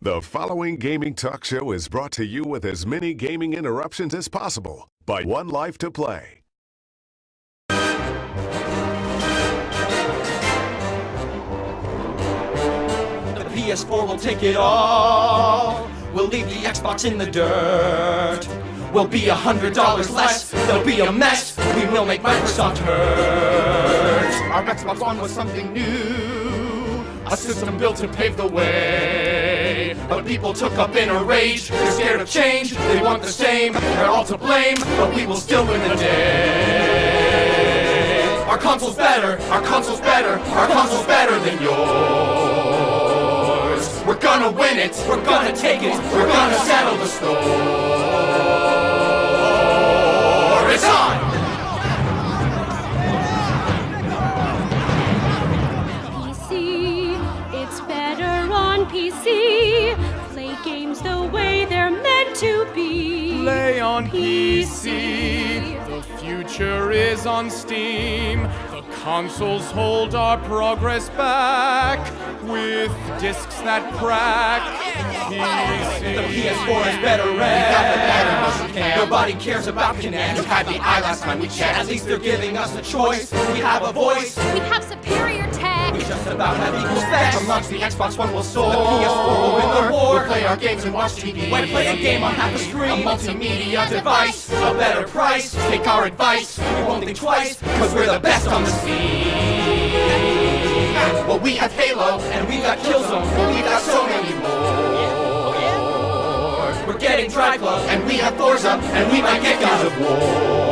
The following gaming talk show is brought to you with as many gaming interruptions as possible by 1Life2Play. The PS4 will take it all. We'll leave the Xbox in the dirt. We'll be $100 less. There'll be a mess. We will make Microsoft hurt. Our Xbox One was something new, a system built to pave the way. But people took up in a rage. They're scared of change. They want the same. They're all to blame, but we will still win the day. Our console's better. Our console's better. Our console's better than yours. We're gonna win it. We're gonna take it. We're gonna settle the score. It's on! PC, it's better on PC. Play games the way they're meant to be. Play on PC. The future is on Steam. The consoles hold our progress back with discs that crack. PC. The PS4 is better red. We got the better motion cam. Nobody cares about Kinect. You had the eye last time we checked. At least they're giving us a choice. We have a voice. We have superior tech. We just about have equal specs. From launch, the Xbox One will soar. The PS4 will win the war. We'll play our games and watch TV. When play a game on half a screen. A multimedia device. A better price. Take our advice. We won't think twice. Cause we're the best on the scene. Well, we have Halo. And we got Killzone. And we got so many more. We're getting Drive Club. And we have Forza. And we might get God of War.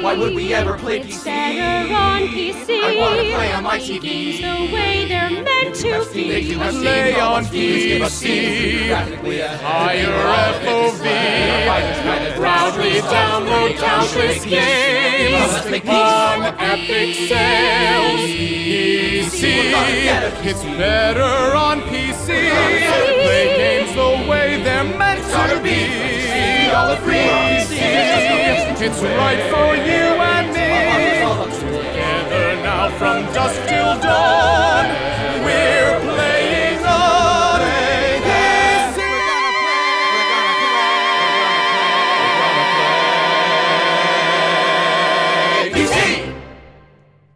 Why would we ever play It's PC? better on PC. I wanna play on my TV. Games the way they're meant to be. Play on PC. Higher FOV. Proudly download countless games on epic sales. PC. It's better on PC. Play games the way they're meant to be. All the free on PC. It's right for you and me. Together now from dusk till dawn, we're playing on PC. PC.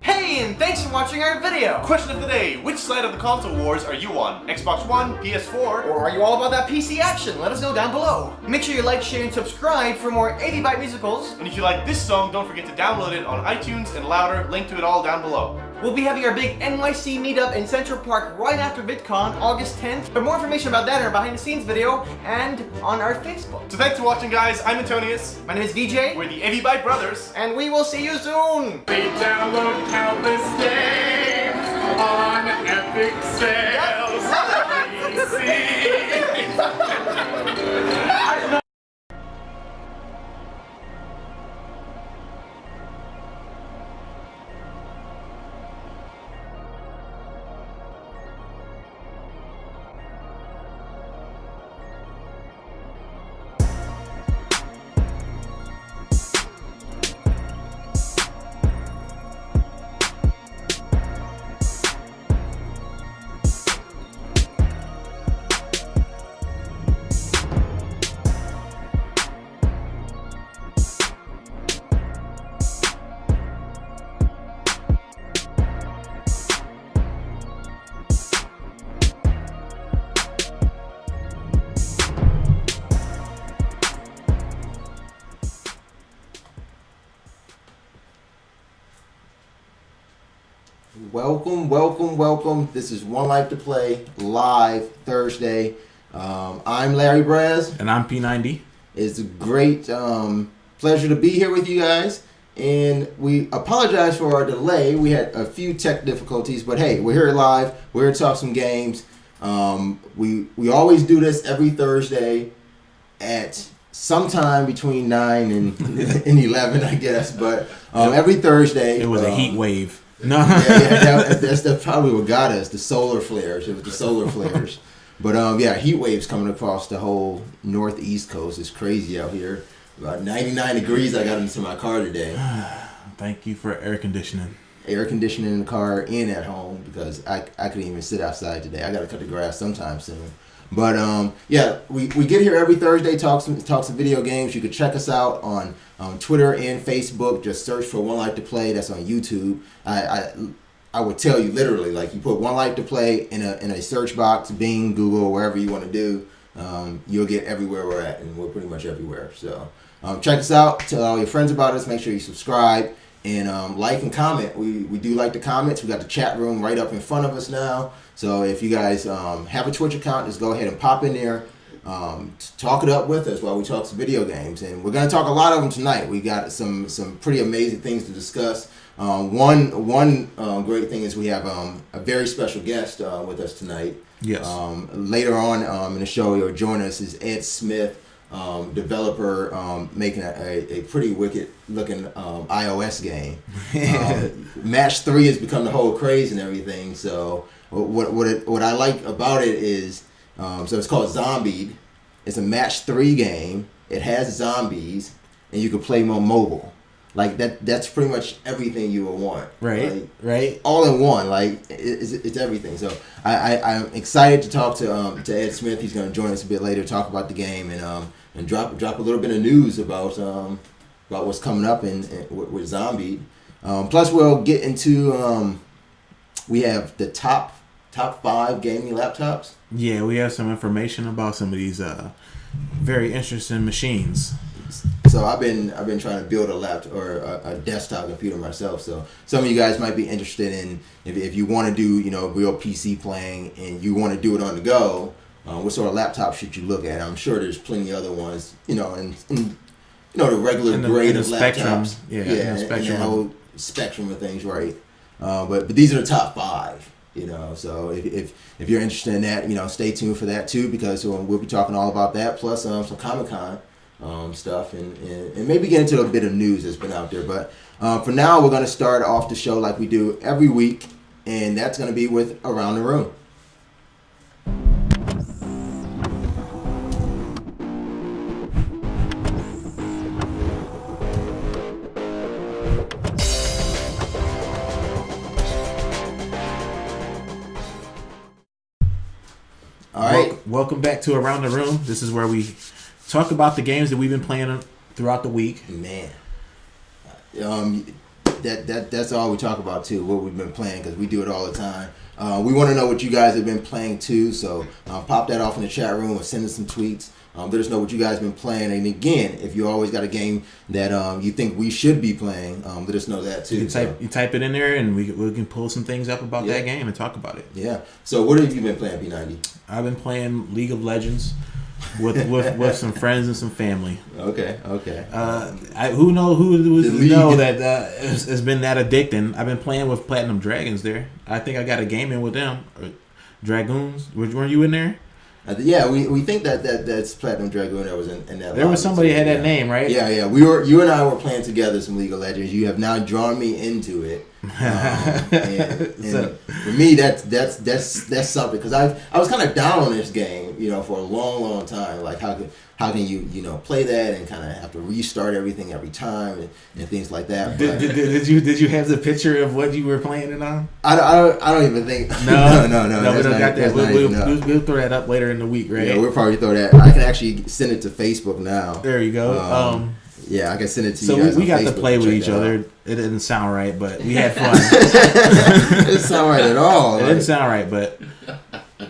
Hey, and thanks for watching our video! Question of the day, which side of the console wars are you on? Xbox One, PS4, Or are you all about that PC action? Let us know down below. Make sure you like, share, and subscribe for more 80-byte musicals. and if you like this song, don't forget to download it on iTunes and Louder, link to it all down below. We'll be having our big NYC meetup in Central Park right after VidCon, August 10th. For more information about that in our behind the scenes video and on our Facebook. So thanks for watching, guys. I'm Antonius. My name is VJ, We're the Evie Bite Brothers. and we will see you soon! We download countless games on epic sales. PC. Welcome. This is 1Life2Play live Thursday. I'm Larry Braz. And I'm P90. It's a great pleasure to be here with you guys. And we apologize for our delay. We had a few tech difficulties, but hey, we're here live. We're here to talk some games. We always do this every Thursday at sometime between 9 and 11, I guess. But every Thursday. It was a heat wave. No. That's probably what got us, the solar flares. It was the solar flares. But heat waves coming across the whole northeast coast. It's crazy out here. About 99 degrees I got into my car today. Thank you for air conditioning. air conditioning in the car and at home because I couldn't even sit outside today. I got to cut the grass sometime soon. But yeah, we get here every Thursday, talk some video games. You can check us out on Twitter and Facebook. Just search for 1Life2Play. That's on YouTube. I would tell you literally, like, you put 1Life2Play in a search box, Bing, Google, wherever you want to do. You'll get everywhere we're at, and we're pretty much everywhere. So check us out. Tell all your friends about us. Make sure you subscribe and like and comment. We do like the comments. We got the chat room right up in front of us now. So if you guys have a Twitch account, just go ahead and pop in there. Talk it up with us while we talk some video games, and we're gonna talk a lot of them tonight. We got some pretty amazing things to discuss. One great thing is we have a very special guest with us tonight. Yes. Later on in the show, you'll join us is Ed Smith, developer, making a pretty wicked looking iOS game. Match 3 has become the whole craze and everything. So what I like about it is, so it's called Zombied. It's a match 3 game. It has zombies, and you can play more mobile. Like that's pretty much everything you would want. Right, like, right. All in one. Like it's everything. So I'm excited to talk to Ed Smith. He's going to join us a bit later, talk about the game, and drop a little bit of news about what's coming up with Zombie. Plus we'll get into we have the top 5 gaming laptops. Yeah, we have some information about some of these very interesting machines. So I've been trying to build a laptop or a desktop computer myself. So some of you guys might be interested in if you want to do real PC playing and you want to do it on the go. What sort of laptop should you look at? I'm sure there's plenty of other ones. And the regular grade of laptops. Yeah, and the whole spectrum of things, right? But these are the top 5. So if you're interested in that, stay tuned for that too, because we'll be talking all about that, plus some Comic-Con stuff, and maybe get into a bit of news that's been out there. But for now, we're going to start off the show like we do every week, and that's going to be with Around the Room. All right. Welcome back to Around the Room. This is where we talk about the games that we've been playing throughout the week. Man, that's all we talk about too. What we've been playing, because we do it all the time. We want to know what you guys have been playing too. So pop that off in the chat room or send us some tweets. Let us know what you guys have been playing. And again, if you always got a game that you think we should be playing, let us know that too. You type it in there, and we can pull some things up about that game and talk about it. Yeah. So what have you been playing, P90? I've been playing League of Legends with some friends and some family. Okay. Who know that it's been that addicting. I've been playing with Platinum Dragons there. I think I got a game in with them. Dragoons. Weren't you in there? Yeah, we think that's Platinum Dragoon that was in that. There was somebody that had that name, right? Yeah. You and I were playing together some League of Legends. You have now drawn me into it. And So, for me, that's something, because I was kind of down on this game, for a long time. Like how can you play that and kind of have to restart everything every time and things like that. But did you have the picture of what you were playing it on? I don't even think. No, we don't got that. We'll throw that up later in the week, right? Yeah, we'll probably throw that. I can actually send it to Facebook now. There you go. Yeah, I can send it to so you guys. So we got Facebook to play with each other. Out. It didn't sound right, but we had fun. It didn't sound right at all. It didn't sound right, but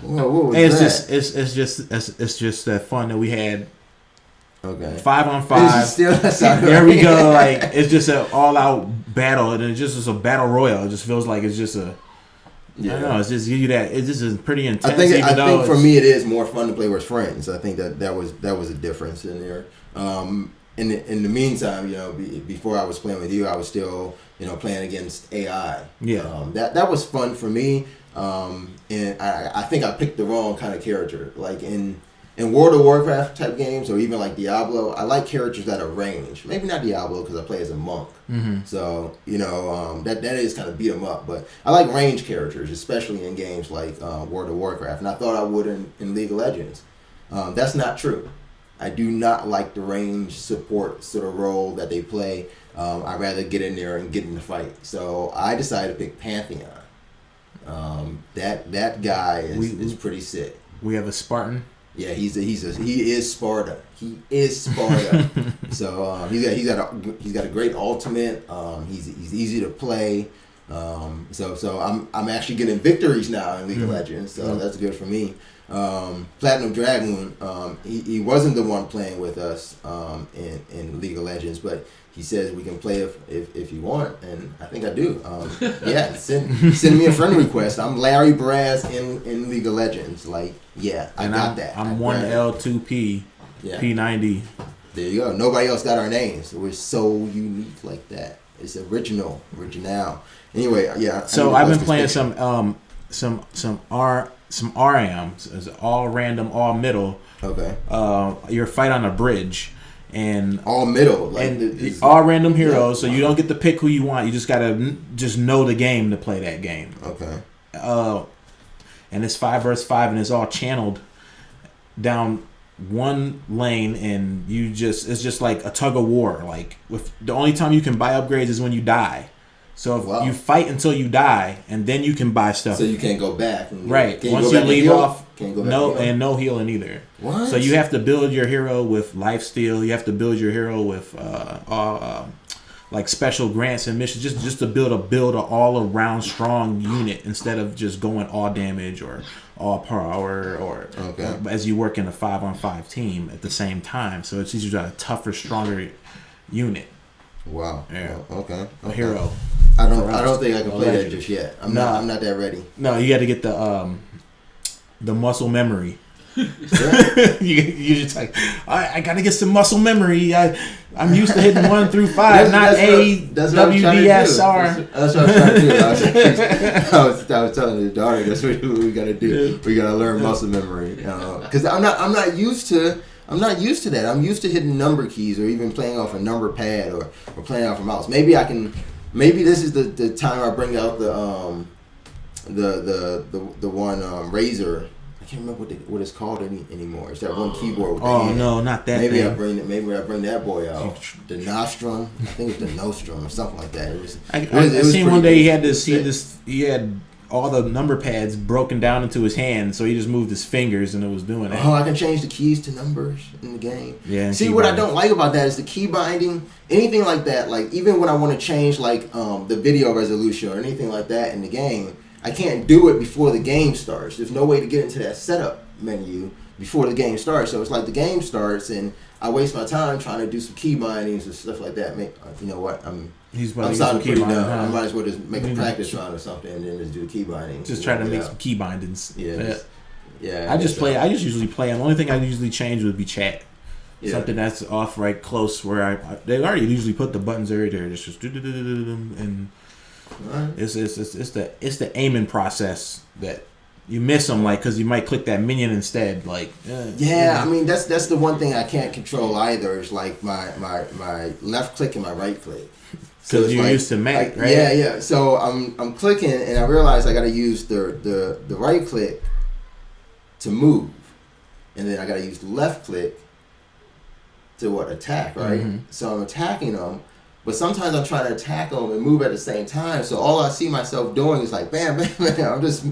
what was it's that? it's just that fun that we had. Okay. 5-on-5. There we go. Like, it's just an all-out battle, and it's just a battle royal. It just feels like it's just a. Yeah. I don't know. It's just give you that. It's just pretty intense. I think for me, it is more fun to play with friends. I think that was a difference in there. In the meantime, before I was playing with you, I was still playing against AI. Yeah. That was fun for me. And I think I picked the wrong kind of character. Like in World of Warcraft type games, or even like Diablo, I like characters that are ranged. Maybe not Diablo, because I play as a monk. Mm-hmm. So that is kind of beat them up. But I like ranged characters, especially in games like World of Warcraft. And I thought I would in League of Legends. That's not true. I do not like the range support sort of role that they play. I'd rather get in there and get in the fight. So I decided to pick Pantheon. That guy is pretty sick. We have a Spartan. Yeah, he is Sparta. He is Sparta. So he's got a great ultimate. He's easy to play. So I'm actually getting victories now in League of Legends. So that's good for me. Platinum Dragoon, he wasn't the one playing with us in League of Legends, but he says we can play if you want, and I think I do. Yeah, send me a friend request. I'm Larry Braz in League of Legends. Like, yeah, I got that. I'm 1L2P, P90. There you go. Nobody else got our names. We're so unique like that. It's original. Anyway, yeah. So I've been playing some RMs, it's all random, all middle. Okay. Your fight on a bridge, and all middle, and all random heroes. So you don't get to pick who you want. You just gotta know the game to play that game. Okay. And it's 5 versus 5, and it's all channeled down one lane, and it's just like a tug of war. Like, with the only time you can buy upgrades is when you die. So if you fight until you die, and then you can buy stuff. So you can't go back. Right. Once you leave off, no healing either. What? So you have to build your hero with lifesteal. You have to build your hero with like special grants and missions, just to build an all around strong unit instead of just going all damage or all power or as you work in a 5-on-5 team at the same time. So it's usually a tougher, stronger unit. Wow. Yeah. Okay. A hero. I don't think I can play that just yet. I'm not that ready. No, you got to get the muscle memory. you just like, I gotta get some muscle memory. I'm used to hitting 1 through 5, not A W D S R. That's what I was trying to do. I was telling the daughter that's what we gotta do. We gotta learn muscle memory because I'm not used to that. I'm used to hitting number keys or even playing off a number pad or playing off a mouse. Maybe this is the time I bring out the one Razer. I can't remember what it's called anymore. It's that one keyboard with the hand. No, not that. Maybe I bring that boy out. The Nostrum, I think it's the Nostrum or something like that. I seen one day he had all the number pads broken down into his hand, so he just moved his fingers and it was doing it. Oh, I can change the keys to numbers in the game. Yeah. See, what I don't like about that is the key binding. Anything like that, like even when I want to change like the video resolution or anything like that in the game, I can't do it before the game starts. There's no way to get into that setup menu before the game starts. So it's like the game starts and I waste my time trying to do some key bindings and stuff like that. You know what? I'm starting pretty dumb. I might as well just make a practice run or something and then just do the key bindings. Just try to make some key bindings. Yeah. I just usually play, and the only thing I usually change would be chat. Yeah. Something that's off right close where they already usually put the buttons right there. Just and it's the aiming process that you miss them, like, because you might click that minion instead, like. I mean that's the one thing I can't control either. Is like my left click and my right click. Because you're used to Mac, right? Yeah. So I'm clicking and I realize I got to use the right click to move, and then I got to use the left click to attack, right? Mm-hmm. So I'm attacking them. But sometimes I'm trying to attack them and move at the same time. So all I see myself doing is like, bam, bam, bam. I'm just,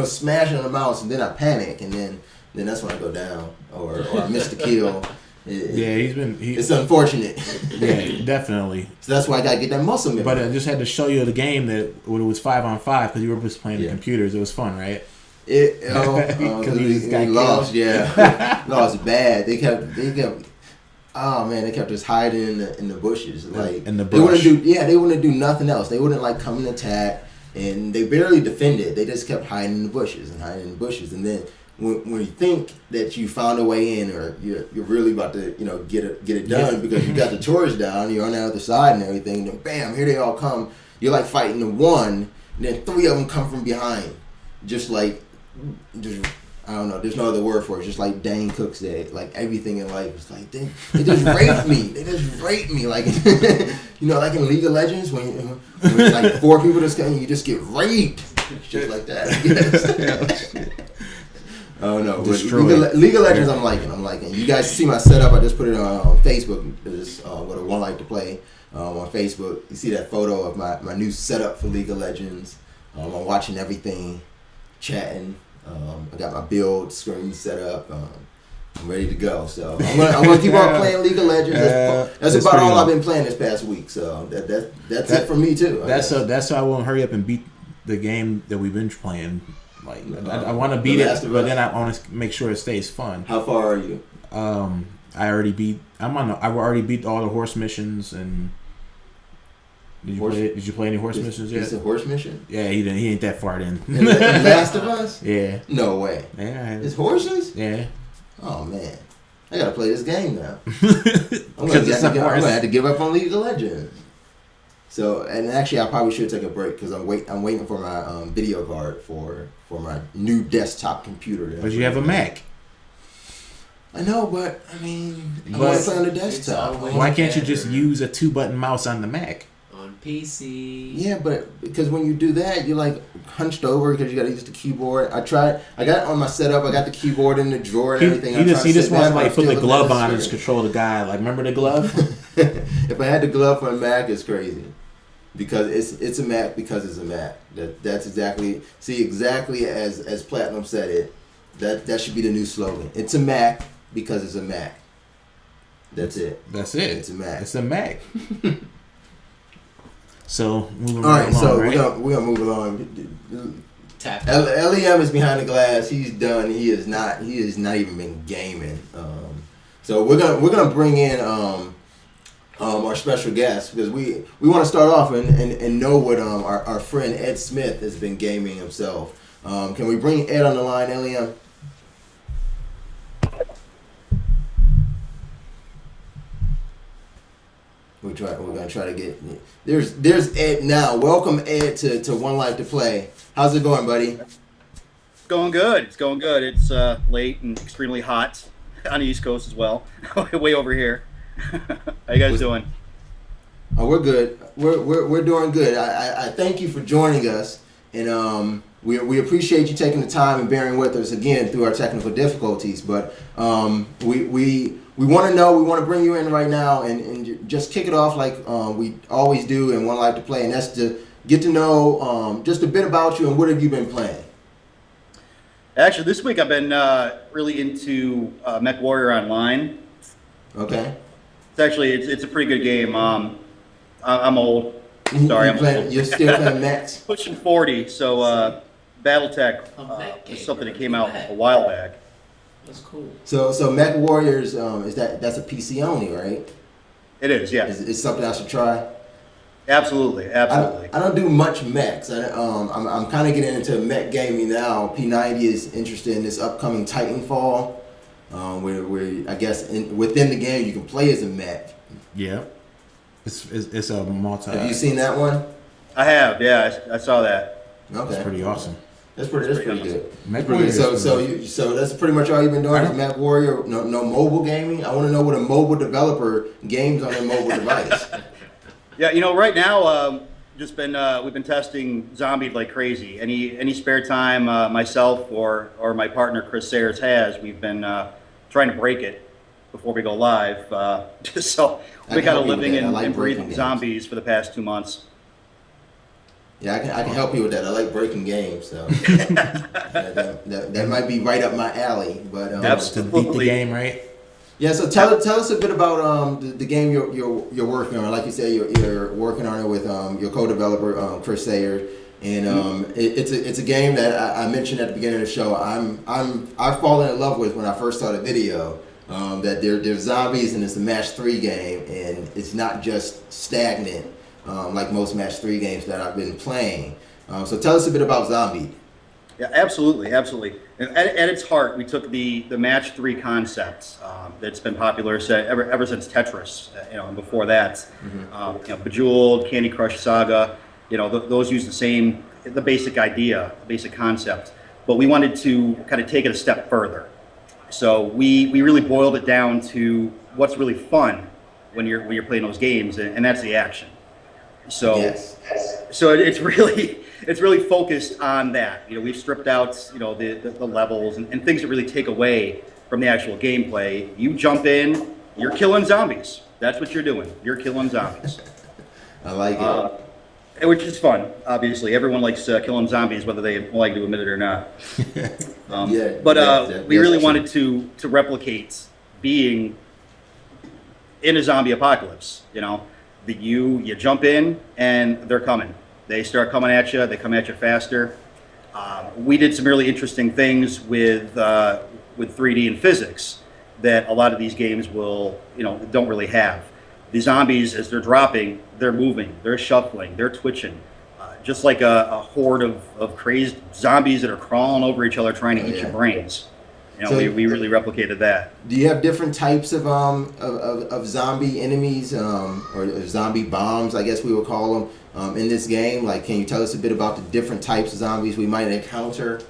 smashing on the mouse, and then I panic, and then that's when I go down or I miss the kill. It's unfortunate. Yeah, definitely. So that's why I gotta get that muscle memory. But I just had to show you the game that when it was 5-on-5 because you were just playing the computers. It was fun, right? Because we lost. Yeah, lost bad. They kept. Oh man, they kept us hiding in the bushes, like in the brush. They wouldn't do nothing else. They wouldn't like come and attack, and they barely defended. They just kept hiding in the bushes, and then when you think that you found a way in, or you're really about to get it done because you got the torch down, you're on the other side and everything, and then bam, here they all come. You're like fighting the one, and then 3 of them come from behind, just I don't know. There's no other word for it. It's just like Dane Cook said. Like everything in life is like they just raped me. They just raped me. Like like in League of Legends when like 4 people just come, you just get raped. Just like that. Oh no. League of Legends, I'm liking. You guys see my setup? I just put it on Facebook. It's go to 1Life2Play. on Facebook. You see that photo of my new setup for League of Legends. I'm watching everything, chatting. I got my build screen set up. I'm ready to go. So I'm gonna keep on playing League of Legends. That's about all I've been playing this past week. So that's it for me too. That's why I won't hurry up and beat the game that we've been playing. Like I want to beat it, but then I want to make sure it stays fun. How far are you? I already beat. I already beat all the horse missions and. Did you play any horse missions yet? It's a horse mission? Yeah, he didn't. He ain't that far in. Last of Us? Yeah. No way. Yeah. It's horses? Yeah. Oh man, I gotta play this game now. I'm gonna have to give up on League of Legends. So, and actually, I probably should take a break because I'm waiting for my video card for my new desktop computer. But you have a Mac. I know, but I mean, I want to play on the desktop. Why can't you just use a 2-button mouse on the Mac? On PC. Yeah, but because when you do that, you're like hunched over because you got to use the keyboard. I got it on my setup. I got the keyboard in the drawer and everything. He just wants to like put the glove on and just control the guy. Like, remember the glove? If I had the glove for a Mac, it's crazy. Because it's a Mac because it's a Mac. That's exactly as Platinum said it. That should be the new slogan. It's a Mac because it's a Mac. That's it. That's it. It's a Mac. It's a Mac. So moving right along, so right? we're gonna move along. LEM is behind the glass. He's done. He has not even been gaming. So we're gonna bring in our special guest because we want to start off and know what our friend Ed Smith has been gaming himself. Can we bring Ed on the line, LEM? We're gonna try to get. There's Ed now. Welcome Ed to 1Life2Play. How's it going, buddy? It's going good. It's late and extremely hot on the East Coast as well. Way over here. How you guys doing? Oh, we're good. We're doing good. I thank you for joining us, and we appreciate you taking the time and bearing with us again through our technical difficulties. But we want to know. We want to bring you in right now and just kick it off like we always do in 1Life2Play, and that's to get to know just a bit about you and what have you been playing. Actually, this week I've been really into Mech Warrior Online. Okay. It's a pretty good game. I'm old. Sorry, You're still playing mechs? Pushing 40, so BattleTech is something that came out a while back. That's cool. So Mech Warriors that's a PC only, right? It is, yeah. It's something I should try. Absolutely. I don't do much mechs. I'm kind of getting into mech gaming now. P90 is interested in this upcoming Titanfall, where I guess within the game you can play as a mech. Yeah, it's a multi. Have you seen that one? I have. Yeah, I saw that. Okay, that's pretty awesome. That's pretty good. Mech Warrior. So that's pretty much all you've been doing is Mech Warrior. No mobile gaming. I want to know what a mobile developer games on their mobile device. Yeah, right now we've been testing Zombie like crazy. Any spare time myself or my partner Chris Sayers has, we've been trying to break it before we go live. So we kind of living and breathing zombies for the past 2 months. Yeah, I can help you with that. I like breaking games, so that might be right up my alley. But absolutely. To beat the game, right? Yeah. So tell us a bit about the game you're working on. Like you said, you're working on it with your co-developer Chris Sayers, and it's a game that I mentioned at the beginning of the show. I've fallen in love with when I first saw the video. That there's zombies and it's a match 3 game, and it's not just stagnant. Like most match 3 games that I've been playing. So tell us a bit about Zombie. Yeah, absolutely. And at its heart, we took the match 3 concept that's been popular ever since Tetris, and before that, Bejeweled, Candy Crush Saga, those use the basic idea, the basic concept, but we wanted to kind of take it a step further. So we really boiled it down to what's really fun when you're playing those games, and that's the action. So, yes. So it's really focused on that. We've stripped out, the levels and things that really take away from the actual gameplay. You jump in, you're killing zombies. That's what you're doing. You're killing zombies. I like it. Which is fun, obviously. Everyone likes killing zombies, whether they like to admit it or not. We really wanted to replicate being in a zombie apocalypse. You know, you jump in and they're coming. They start coming at you. They come at you faster. We did some really interesting things with 3D and physics that a lot of these games don't really have. The zombies, as they're dropping, they're moving, they're shuffling, they're twitching, just like a horde of crazed zombies that are crawling over each other trying to eat your brains. So we really replicated that. Do you have different types of zombie enemies or zombie bombs, I guess we would call them, in this game? Like, can you tell us a bit about the different types of zombies we might encounter?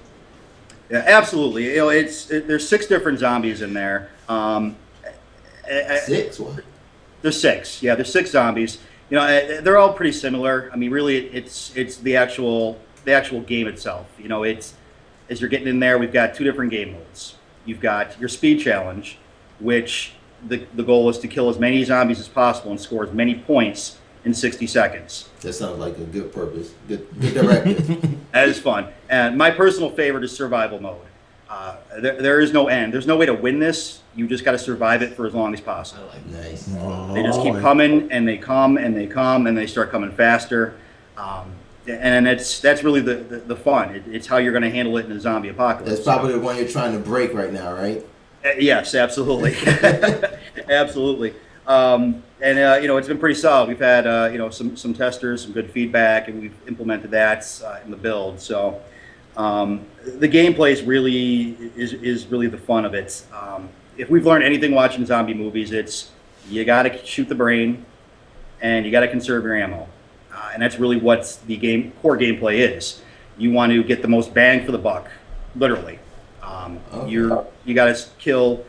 Yeah, absolutely. There's 6 different zombies in there. 6? What? There's 6. Yeah, there's 6 zombies. They're all pretty similar. I mean, really, it's the actual game itself. As you're getting in there, we've got 2 different game modes. You've got your speed challenge, which the goal is to kill as many zombies as possible and score as many points in 60 seconds. That sounds like a good purpose, good directive. That is fun. And my personal favorite is survival mode. There is no end. There's no way to win this. You just got to survive it for as long as possible. Nice. They just keep coming, and they come, and they come, and they start coming faster. And that's really the fun. It's how you're going to handle it in a zombie apocalypse. That's probably the one you're trying to break right now, right? Yes, absolutely. Absolutely. It's been pretty solid. We've had some testers, some good feedback, and we've implemented that in the build. So the gameplay is really the fun of it. If we've learned anything watching zombie movies, it's you got to shoot the brain, and you got to conserve your ammo. And that's really what the core gameplay is. You want to get the most bang for the buck, literally. You got to kill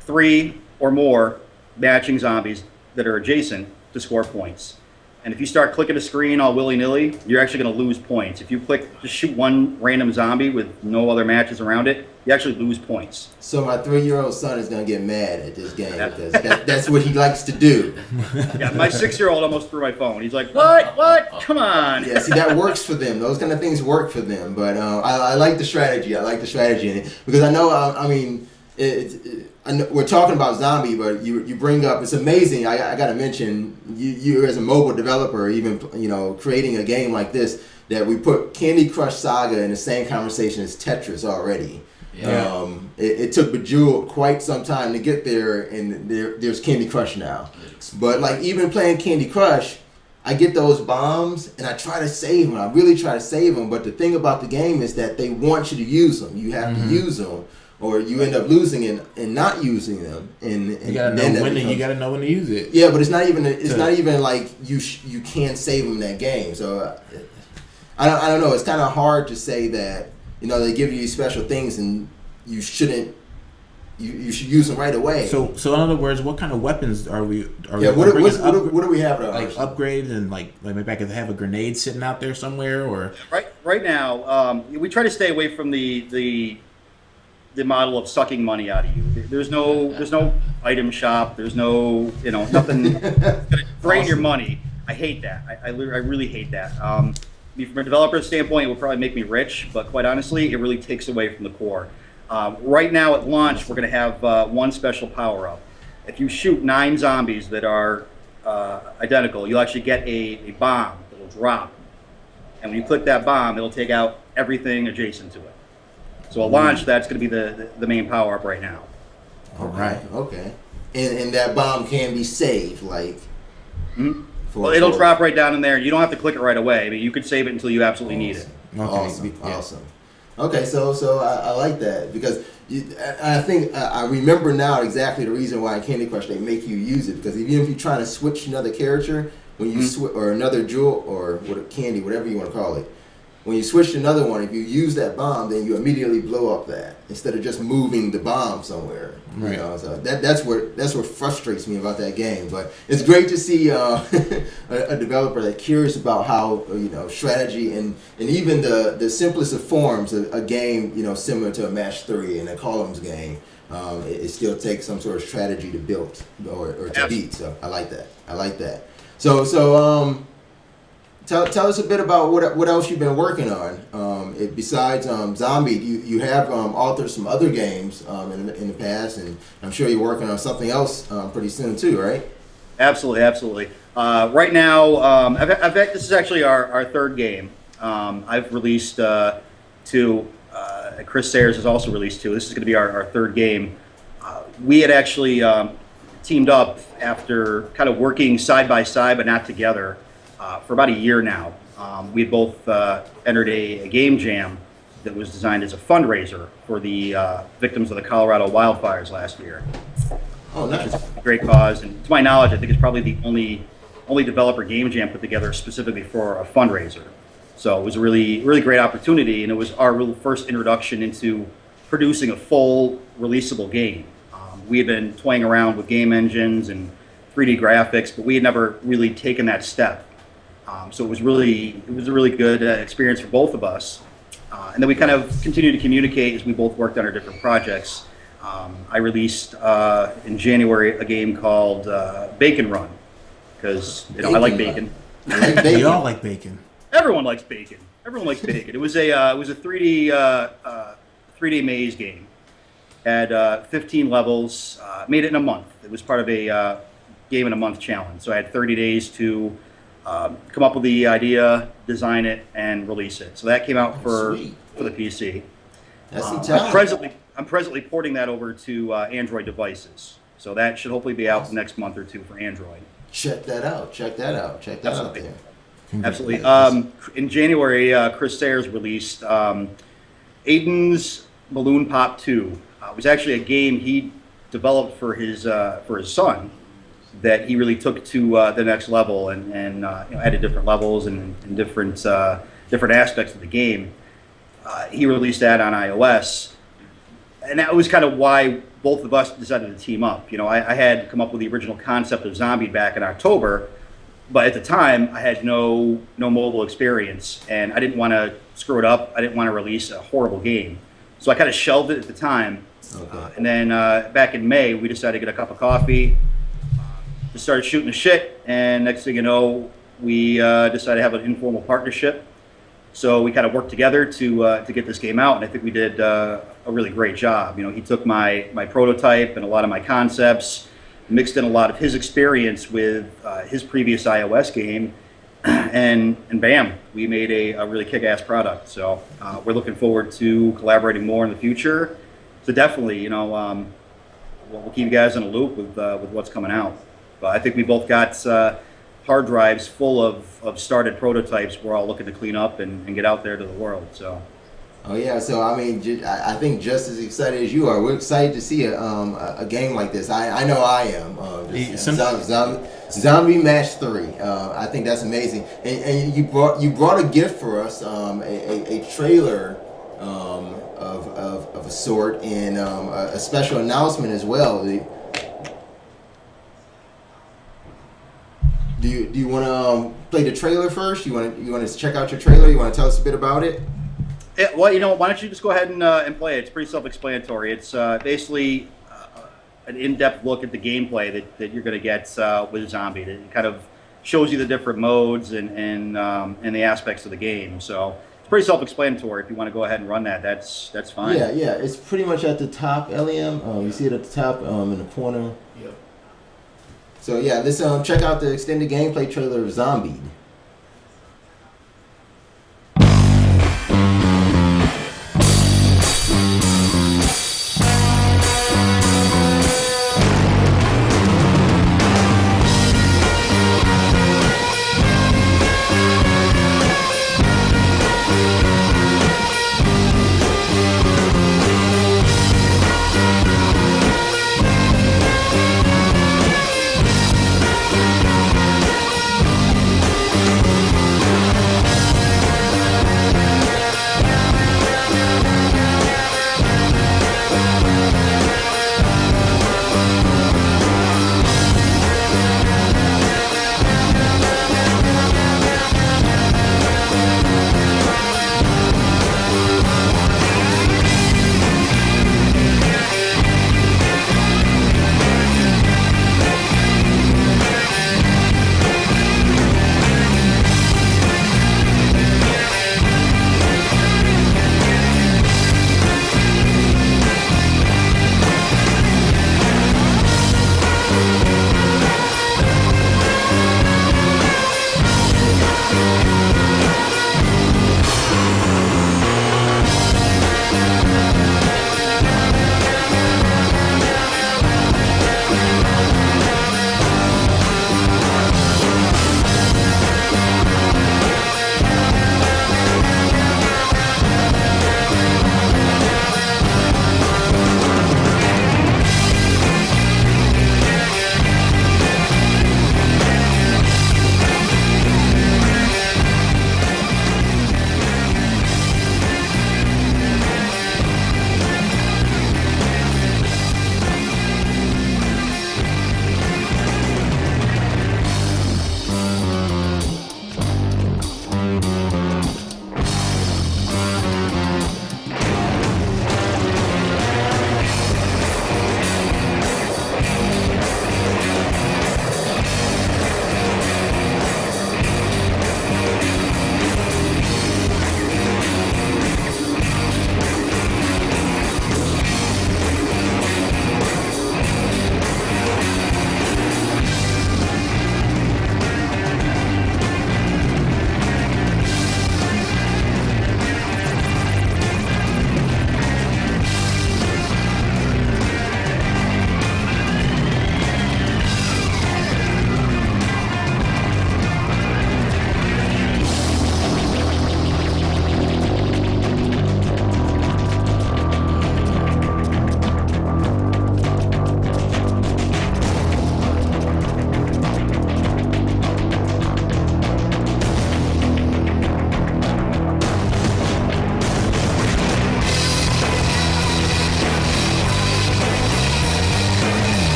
3 or more matching zombies that are adjacent to score points. And if you start clicking a screen all willy-nilly, you're actually going to lose points. If you just shoot one random zombie with no other matches around it, you actually lose points. So my 3-year-old son is going to get mad at this game because that's what he likes to do. Yeah, my 6-year-old almost threw my phone. He's like, what? Come on. Yeah, see, that works for them. Those kind of things work for them. But I like the strategy. I like the strategy in it. Because I know, I know we're talking about zombie, but you bring up, it's amazing. I got to mention, you as a mobile developer, even creating a game like this, that we put Candy Crush Saga in the same conversation as Tetris already. Yeah. It took Bejeweled quite some time to get there, and there's Candy Crush now. But like even playing Candy Crush, I get those bombs and I try to save them. I really try to save them. But the thing about the game is that they want you to use them. You have to use them, or you end up losing and not using them. And you gotta know when to use it. Yeah, but it's not even like you can save them in that game. So I don't know. It's kind of hard to say that. They give you these special things, and you shouldn't. You should use them right away. So in other words, what kind of weapons are we? What do we have? Like upgrades and like maybe I could have a grenade sitting out there somewhere, or right now we try to stay away from the model of sucking money out of you. There's no item shop. There's no nothing that's gonna drain your money. I hate that. I really hate that. From a developer standpoint, it will probably make me rich, but quite honestly, it really takes away from the core. Right now at launch, we're going to have one special power-up. If you shoot 9 zombies that are identical, you'll actually get a bomb that will drop. And when you click that bomb, it'll take out everything adjacent to it. So at launch, that's going to be the main power-up right now. All right. Okay. And that bomb can be saved, like... Mm-hmm. Well, it'll drop right down in there. You don't have to click it right away. I mean, you could save it until you absolutely need it. Okay. Awesome. Okay, so I like that because I think I remember now exactly the reason why in Candy Crush they make you use it, because even if you're trying to switch another character, when you or another jewel or candy, whatever you want to call it, when you switch to another one, if you use that bomb, then you immediately blow up that instead of just moving the bomb somewhere. Right. So that's what frustrates me about that game. But it's great to see a developer that's curious about how strategy and even the simplest of forms a game similar to a match 3 and a columns game. It still takes some sort of strategy to build or to beat. So I like that. So tell us a bit about what else you've been working on. Besides Zombie, you have authored some other games in the past, and I'm sure you're working on something else pretty soon too, right? Absolutely. Right now, this is actually our third game. I've released two. Chris Sayers has also released two. This is going to be our third game. We had actually teamed up after kind of working side by side but not together for about a year now. We had both entered a game jam that was designed as a fundraiser for the victims of the Colorado wildfires last year. Oh, nice. It's a great cause, and to my knowledge, I think it's probably the only developer game jam put together specifically for a fundraiser. So it was a really great opportunity, and it was our real first introduction into producing a full releasable game. We had been toying around with game engines and 3D graphics, but we had never really taken that step. So it was a really good experience for both of us. And then we kind of continued to communicate as we both worked on our different projects. I released in January a game called Bacon Run, because I like bacon. We all like bacon. Everyone likes bacon. Everyone likes bacon. It was a 3D maze game. Had 15 levels. Made it in a month. It was part of a game in a month challenge. So I had 30 days to come up with the idea, design it, and release it. So that came out for the PC. That's some talent. I'm presently porting that over to Android devices. So that should hopefully be out next month or two for Android. Check that out there. Absolutely. In January, Chris Sayers released Aiden's Balloon Pop 2. It was actually a game he developed for his son that he really took to the next level and added different levels and different aspects of the game. He released that on iOS, and that was kind of why both of us decided to team up. I had come up with the original concept of Zombie back in October, but at the time I had no mobile experience, and I didn't want to screw it up. I didn't want to release a horrible game, so I kind of shelved it at the time. Okay. And then back in May, we decided to get a cup of coffee, just started shooting the shit, and next thing you know, we decided to have an informal partnership. So we kind of worked together to get this game out, and I think we did a really great job. He took my prototype and a lot of my concepts, mixed in a lot of his experience with his previous iOS game, and bam, we made a really kick-ass product. So we're looking forward to collaborating more in the future. So definitely, we'll keep you guys in a loop with what's coming out. But I think we both got hard drives full of started prototypes we're all looking to clean up and get out there to the world. So. Oh yeah, so I mean, I think just as excited as you are, we're excited to see a game like this. I know I am. Zombie Match 3. I think that's amazing. And you brought a gift for us, a trailer of a sort, and a special announcement as well. Do you want to play the trailer first? You want to check out your trailer? You want to tell us a bit about it? Yeah, well, why don't you just go ahead and play it? It's pretty self-explanatory. It's basically an in-depth look at the gameplay that you're going to get with Zombie. It kind of shows you the different modes and the aspects of the game. So it's pretty self-explanatory. If you want to go ahead and run that, that's fine. Yeah. It's pretty much at the top, Eliam. You see it at the top in the corner. Yep. So yeah, let's check out the extended gameplay trailer of Zombie.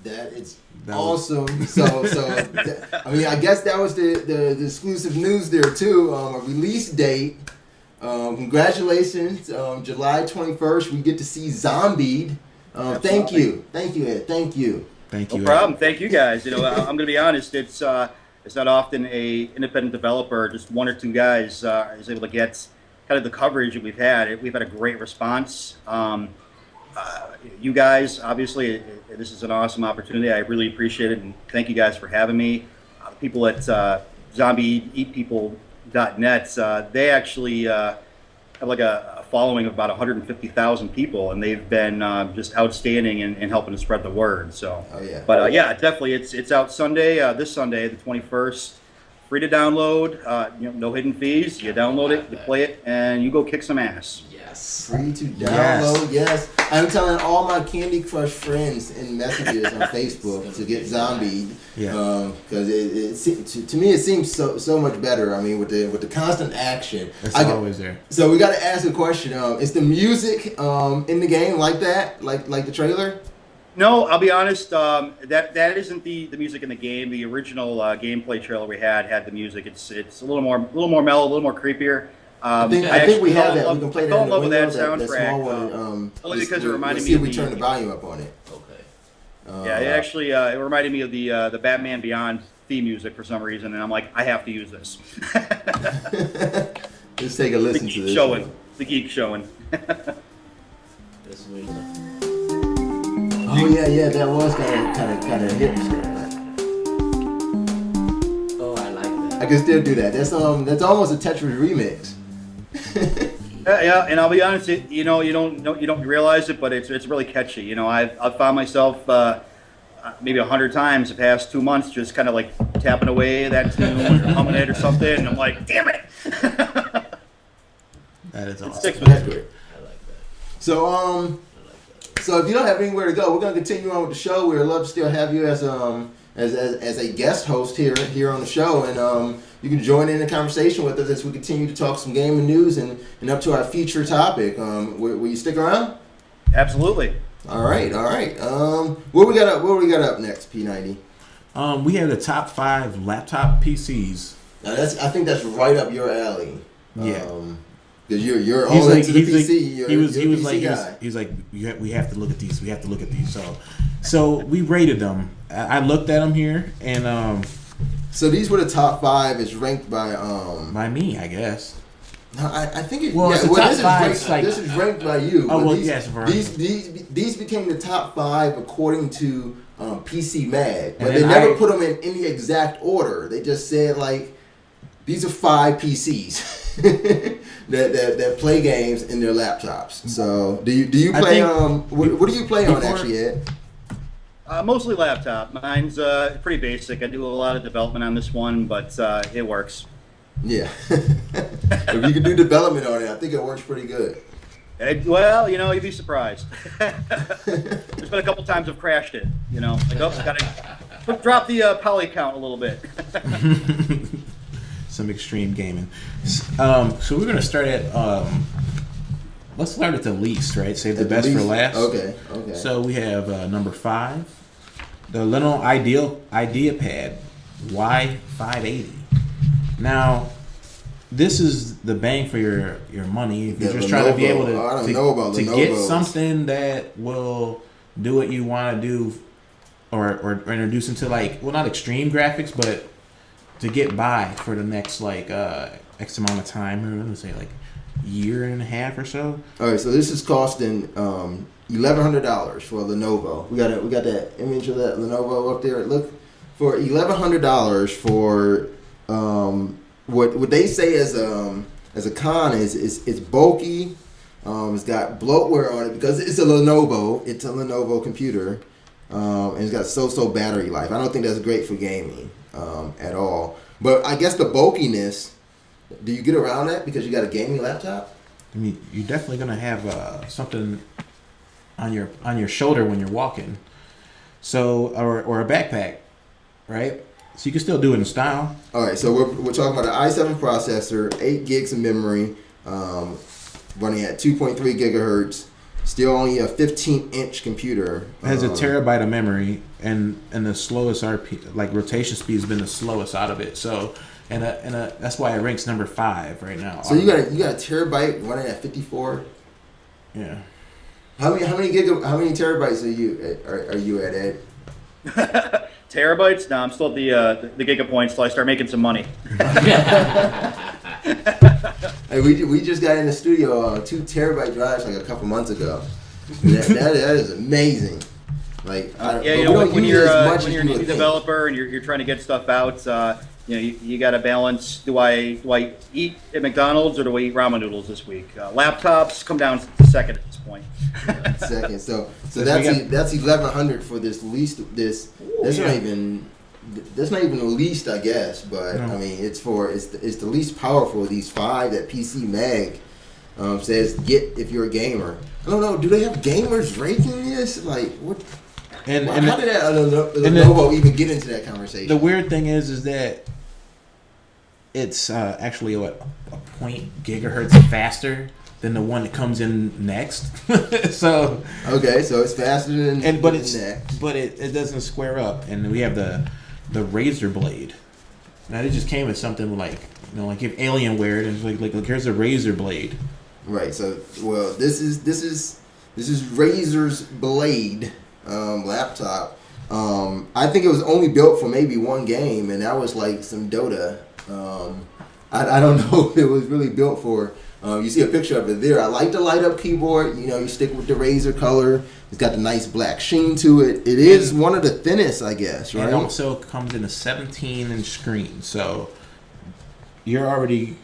That is That awesome. So I mean, I guess that was the exclusive news there too. A release date. Congratulations, July 21st. We get to see Zombied. Thank you, Ed. Thank you. Thank you. No problem. Thank you guys. You know, I'm going to be honest. It's not often a independent developer, just one or two guys, is able to get kind of the coverage that we've had. We've had a great response. You guys, obviously, this is an awesome opportunity. I really appreciate it, and thank you guys for having me. People at ZombieEatPeople.net, they actually have like a following of about 150,000 people, and they've been just outstanding in helping to spread the word. So, but yeah, definitely, it's out Sunday, this Sunday, the 21st. Free to download, no hidden fees. You download it, you play it, and you go kick some ass. Yes. Free to download, yes. I'm telling all my Candy Crush friends in messages on Facebook to get Zombied. Yeah. Because to me it seems so much better. I mean, with the constant action. It's always there. So we got to ask a question. Is the music in the game like that? Like the trailer? No, I'll be honest. That isn't the music in the game. The original gameplay trailer we had the music. It's a little more mellow, a little more creepier. I think we have that. We can play that in the window, window, that that soundtrack. small one. Only because it reminded me see of if we turn the volume up on it. Okay. Yeah, it actually it reminded me of the Batman Beyond theme music for some reason, and I'm like, I have to use this. Let's take a listen to this. The geek showing. This way. Oh yeah, that was kind of hip. Oh, I like that. I can still do that. That's almost a Tetris remix. Yeah, and I'll be honest, you don't realize it, but it's really catchy. You know, I've found myself maybe 100 times the past 2 months just kind of like tapping away that tune or humming it or something, and I'm like, damn it. That is awesome. That's great. I like that. So if you don't have anywhere to go, we're gonna continue on with the show. We'd love to still have you as a guest host here on the show, and you can join in the conversation with us as we continue to talk some gaming news and up to our feature topic. Will you stick around? Absolutely. All right. What we got up next, P90? We have the top 5 laptop PCs. Now I think that's right up your alley. Yeah. Because you're all into the PC. He was like, we have to look at these. We have to look at these. So we rated them. I looked at them here, and so these were the top 5. It's ranked by me, I guess. No, I think it. Well, it's the top 5. This is ranked by you. Oh well, yes. These became the top 5 according to PC Mag, but they never put them in any exact order. They just said like these are 5 PCs. that play games in their laptops. So do you play? What do you play on actually, Ed? Mostly laptop. Mine's pretty basic. I do a lot of development on this one, but it works. Yeah. If you can do development on it, I think it works pretty good. Well, you'd be surprised. There's been a couple times I've crashed it. Like, gotta drop the poly count a little bit. Some extreme gaming. So we're gonna start at let's start at the least, right? Save the best for last. Okay. So we have number 5, the Lenovo IdeaPad Y580. Now, this is the bang for your money if you're just trying to be able to get something that will do what you want to do, or introduce into not extreme graphics, but to get by for the next X amount of time, or I'm gonna say year and a half or so. All right, so this is costing $1,100 for a Lenovo. We got that image of that Lenovo up there. Look, for $1,100 for what they say as a con is it's bulky. It's got bloatware on it because it's a Lenovo. It's a Lenovo computer, and it's got so battery life. I don't think that's great for gaming at all. But I guess the bulkiness. Do you get around that because you got a gaming laptop? I mean, you're definitely gonna have something on your shoulder when you're walking, so or a backpack, right? So you can still do it in style. All right, so we're talking about the i7 processor, 8 gigs of memory, running at 2.3 gigahertz. Still only a 15-inch computer. It has a terabyte of memory, and the slowest RP, like rotation speed, has been the slowest out of it. So, and that's why it ranks number 5 right now. So you got a terabyte running at 54. Yeah. How many terabytes are you at, Ed? Terabytes? No, I'm still at the gigapoints till I start making some money. Hey, we just got in the studio 2 terabyte drives like a couple months ago. That is amazing. Like, when you're an indie developer and you're trying to get stuff out, you got to balance. Do I eat at McDonald's or do I eat ramen noodles this week? Laptops come down to second at this point. Second, so that's 1,100 for this least. That's not even the least, I guess. But no. I mean, it's the least powerful of these 5 that PC Mag says get if you're a gamer. I don't know. Do they have gamers ranking this? Like what? How did Lenovo even get into that conversation? The weird thing is that it's actually a 0.0 gigahertz faster than the one that comes in next. So it's faster than next. But it doesn't square up. And we have the Razer Blade. Now they just came with something like if Alienware, and it's like here's a Razer Blade. Right. So this is Razer's Blade laptop. I think it was only built for maybe one game, and that was like some Dota. I don't know if it was really built for. You see a picture of it there. I like the light up keyboard. You stick with the Razer color. It's got the nice black sheen to it. It is one of the thinnest, I guess, right? It also comes in a 17-inch screen. So you're already,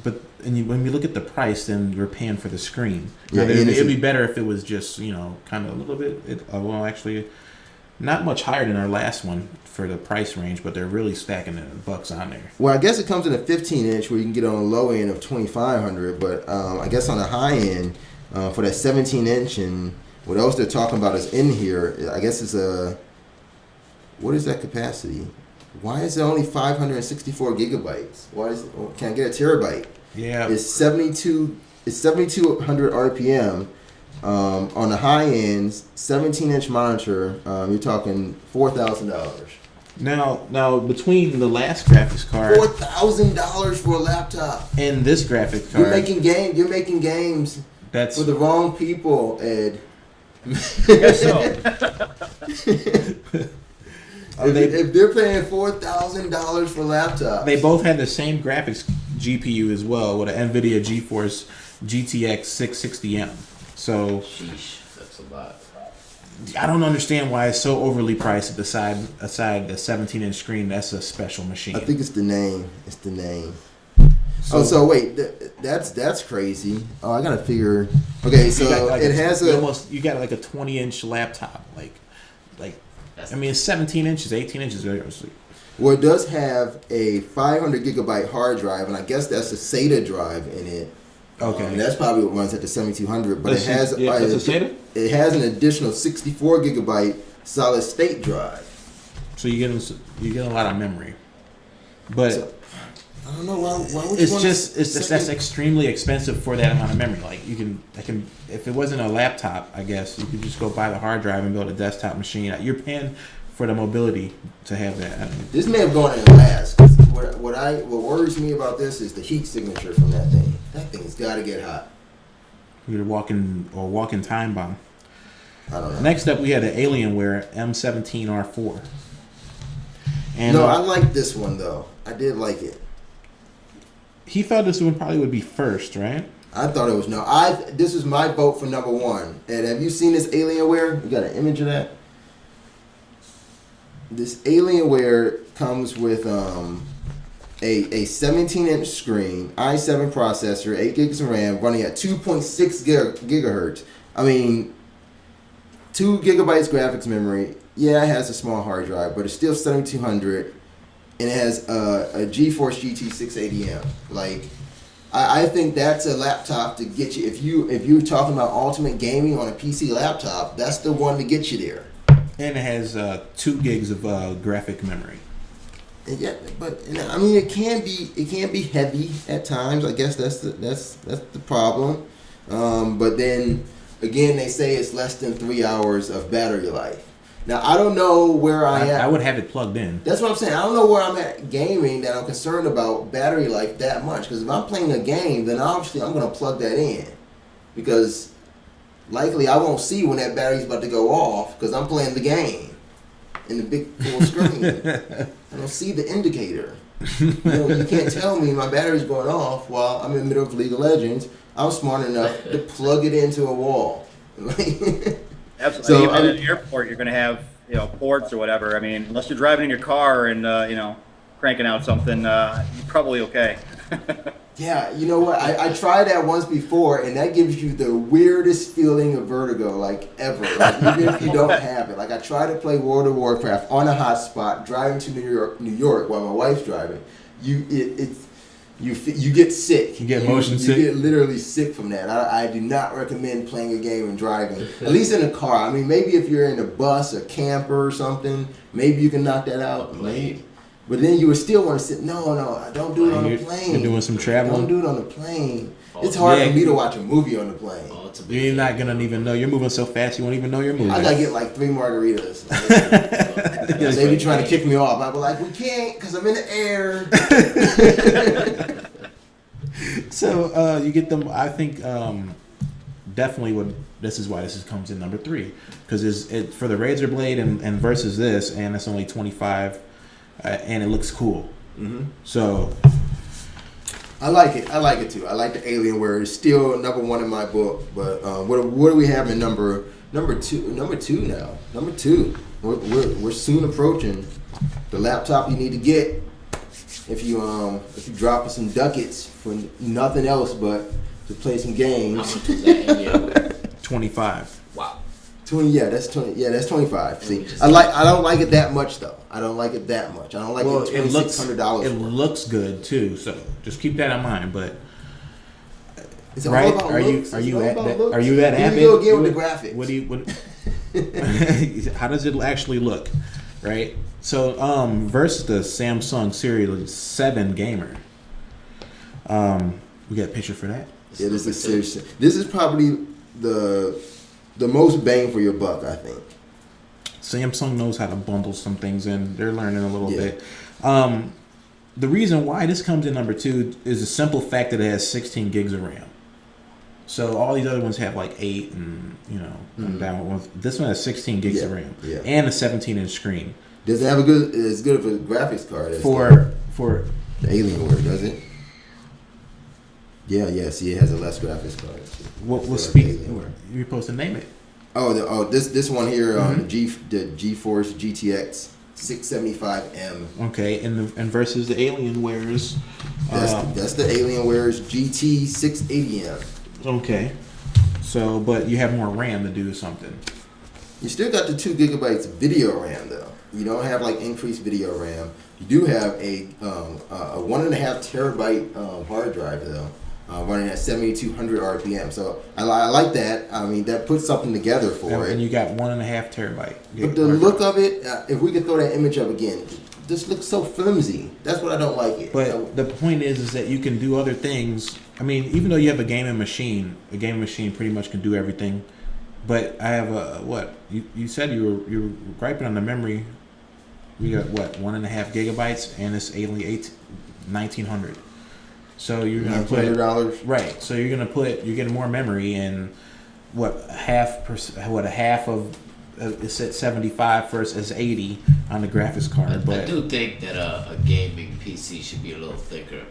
when you look at the price, then you're paying for the screen. Yeah, it'd be better if it was just kind of a little bit. Actually, not much higher than our last one for the price range, but they're really stacking the bucks on there. Well, I guess it comes in a 15-inch where you can get on the low end of $2,500, but I guess on the high end for that 17-inch and what else they're talking about is in here. I guess it's what is that capacity? Why is it only 564 gigabytes? Can I get a terabyte? Yeah, it's 7,200 RPM. On the high end, 17-inch monitor, you're talking $4,000. Now between the last graphics card, $4,000 for a laptop, and this graphics card, you're making games. That's for the wrong people, Ed. I guess so. If they're paying $4,000 for laptops, they both had the same graphics GPU as well with an NVIDIA GeForce GTX 660M. So, sheesh, that's a lot. I don't understand why it's so overly priced aside the 17-inch screen. That's a special machine. I think it's the name. So wait, that's crazy. Oh, I gotta figure. Okay, so you got like a 20-inch laptop. It's 17 inches, 18 inches. Well, it does have a 500 gigabyte hard drive, and I guess that's a SATA drive in it. Okay, and that's probably what runs at the 7,200. But it has it has an additional 64 gigabyte solid state drive. So you get a lot of memory, but I don't know why that's extremely expensive for that amount of memory. Like if it wasn't a laptop, I guess you could just go buy the hard drive and build a desktop machine. You're paying for the mobility to have that. This may have gone in last. What worries me about this is the heat signature from that thing. That thing's got to get hot. You're a walking time bomb. I don't know. Next up, we had the Alienware M17R4. And I like this one though. I did like it. He thought this one probably would be first, right? I thought it was this was my vote for number one. And have you seen this Alienware? You got an image of that? This Alienware comes with a 17-inch screen, i7 processor, 8 gigs of RAM, running at 2.6 gigahertz. I mean, 2 gigabytes graphics memory. Yeah, it has a small hard drive, but it's still 7,200, and it has a GeForce GT 680M. Like, I think that's a laptop to get you. If you're talking about ultimate gaming on a PC laptop, that's the one to get you there. And it has 2 gigs of graphic memory. Yeah, but I mean, it can be heavy at times. I guess that's the problem. But then again, they say it's less than 3 hours of battery life. Now, I don't know where I am. I would have it plugged in. That's what I'm saying. I don't know where I'm at gaming that I'm concerned about battery life that much. Because if I'm playing a game, then obviously I'm going to plug that in. Because likely I won't see when that battery's about to go off because I'm playing the game in the big full screen. I don't see the indicator. You can't tell me my battery's going off while I'm in the middle of League of Legends. I'm smart enough to plug it into a wall. Absolutely. So, even at an airport, you're going to have ports or whatever. I mean, unless you're driving in your car and cranking out something, you're probably okay. Yeah, you know what? I tried that once before, and that gives you the weirdest feeling of vertigo, like ever. Like, even if you don't have it. Like I tried to play World of Warcraft on a hotspot, driving to New York while my wife's driving. You get sick. You get motion sick. You get literally sick from that. I do not recommend playing a game and driving, at least in a car. I mean, maybe if you're in a bus, a camper, or something, maybe you can knock that out. Maybe. But then you would still want to sit. No, don't do it on the plane. You're doing some traveling. Don't do it on the plane. It's hard for me to watch a movie on the plane. You're not gonna even know. You're moving so fast, you won't even know you're moving. I gotta get like 3 margaritas. They be trying to kick me off. I be like, we can't, because I'm in the air. So you get them. I think definitely this is why this comes in number 3, because it's for the Razor Blade and versus this, and it's only $25. And it looks cool. Mm-hmm. So I like it. I like it too. I like the Alienware. It's still number 1 in my book. But what do we have in number 2? Number 2 now. Number 2. We're soon approaching the laptop you need to get if you drop some ducats for nothing else but to play some games. How much is that? 25. Wow. 20, that's 20. Yeah, that's 25. See, I don't like it that much though. I don't like it that much. I don't like it $2,600. It looks good too. So just keep that in mind. But it's all about looks. Are you that avid? You go again with the graphics. How does it actually look? Right. So versus the Samsung Series 7 gamer. We got a picture for that. Yeah, this is probably the most bang for your buck, I think. Samsung knows how to bundle some things in. They're learning a little bit. The reason why this comes in number 2 is the simple fact that it has 16 gigs of RAM. So all these other ones have like 8 and down with. This one has 16 gigs of RAM and a 17-inch screen. Does it have as good of a graphics card as for the Alienware? Does it? Yeah. See, it has a less graphics card. What speed? You're supposed to name it. This one here, the GeForce GTX 675M. Okay, and versus the Alienware's. That's the Alienware's GT 680M. Okay, so but you have more RAM to do something. You still got the 2 gigabytes video RAM though. You don't have like increased video RAM. You do have a 1.5 terabyte hard drive though. Running at 7,200 RPM, so I like that. I mean, that puts something together for it. And you got 1.5 terabyte. But the look of it, if we could throw that image up again, this looks so flimsy. That's what I don't like it. But the point is that you can do other things. I mean, even though you have a gaming machine pretty much can do everything. But I have you said you were griping on the memory. We got 1.5 gigabytes, and it's only 1,900. So you're gonna put $100, right. So you're getting more memory, and a half of it's at 75 versus 80 on the graphics card. But I do think that a gaming PC should be a little thicker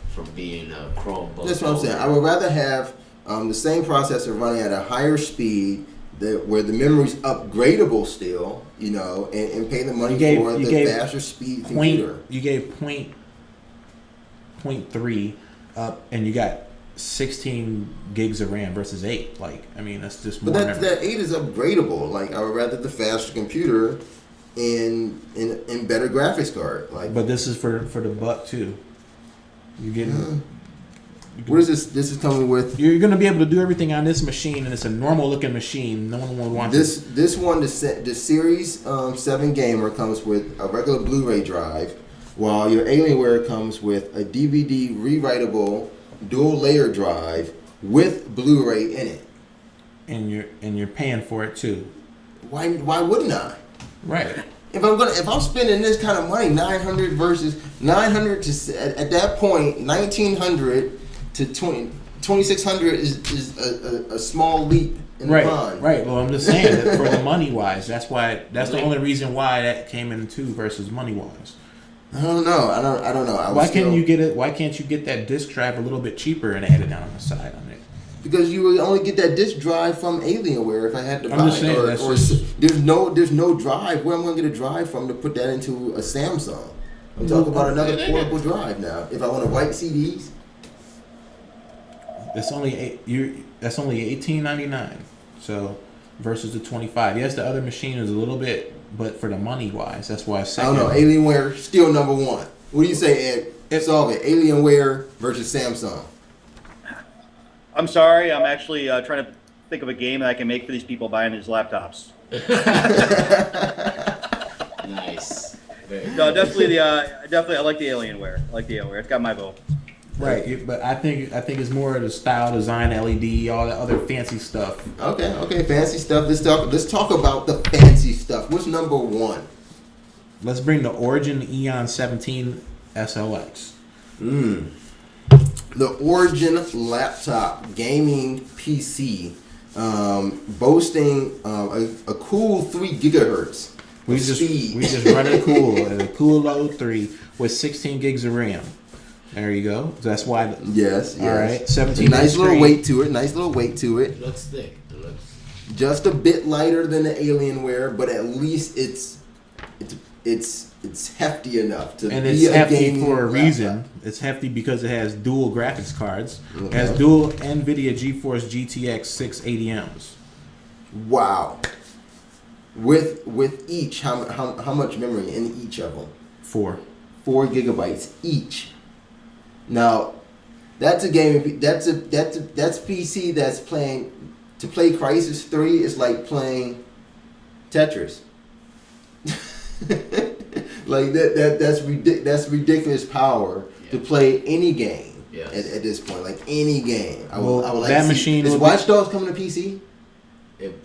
from being a Chromebook. That's what I'm saying. I would rather have the same processor running at a higher speed, where the memory's upgradable still, and pay the money for the faster speed computer. You gave 0.3 up, and you got 16 gigs of RAM versus 8. Like, I mean, that's just more. But that 8 is upgradable. Like, I would rather the faster computer and better graphics card. Like, but this is for the buck too. You getting. What is this? This is coming with. You're going to be able to do everything on this machine, and it's a normal looking machine. No one would want this. This one, the Series 7 gamer comes with a regular Blu-ray drive, while your Alienware comes with a DVD rewritable dual layer drive with Blu-ray in it. and you're paying for it too. Why wouldn't I? Right. If I'm spending this kind of money, 900 versus 900 to at that point 1900 to 2600 is a small leap in the pond. Right. Well, I'm just saying that for the money wise, that's the only reason why that came in too versus money wise. I don't know. Why can't you get it? Why can't you get that disc drive a little bit cheaper and add it down on the side on it? Because you would only get that disc drive from Alienware if I had to buy it. There's no drive. Where am I going to get a drive from to put that into a Samsung? I'm talking about another portable drive now. If I want to write CDs, that's only $18.99. So versus the $25. Yes, the other machine is a little bit, but for the money wise, that's why I say. I don't know. Alienware still number one. What do you say, Ed? Solve it. Alienware versus Samsung. I'm sorry. I'm actually trying to think of a game that I can make for these people buying these laptops. Nice. No, definitely I like the Alienware. It's got my vote. Right, but I think it's more of the style, design, LED, all that other fancy stuff. Okay, fancy stuff. Let's talk about the fancy stuff. What's number one? Let's bring the Origin Eon 17 SLX. The Origin laptop gaming PC, boasting a cool 3 gigahertz. We just run it cool at a cool low 3 with 16 gigs of RAM. There you go. That's why. Yes. All right. 17. Nice little weight to it. It looks thick. Just a bit lighter than the Alienware, but at least it's hefty enough to. And it's hefty for a reason. It's hefty because it has dual graphics cards. It has dual NVIDIA GeForce GTX 680Ms. Wow. With each, how much memory in each of them? 4 gigabytes each. Now, that's a game. That's PC that's playing. To play Crysis 3 is like playing Tetris. Like that's ridiculous power to play any game at this point. Like any game. I would like that to see. Is Watch Dogs coming to PC?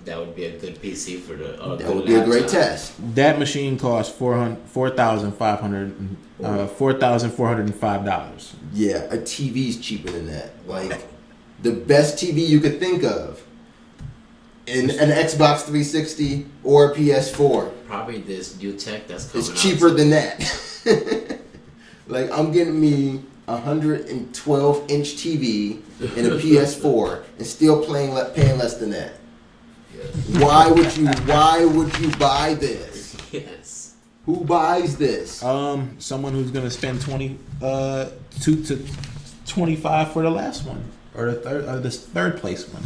That would be a good PC for the. That would be a great test. That machine costs $4,405. Yeah, a TV's cheaper than that. Like the best TV you could think of. In an Xbox 360 or a PS4. Probably this new tech that's coming out. It's cheaper than that. Like I'm getting me a 112-inch TV and a PS4 and still paying less than that. Yes. Why would you buy this? Yes. Who buys this? Someone who's gonna spend 2 to 25 for the last one or the third place one.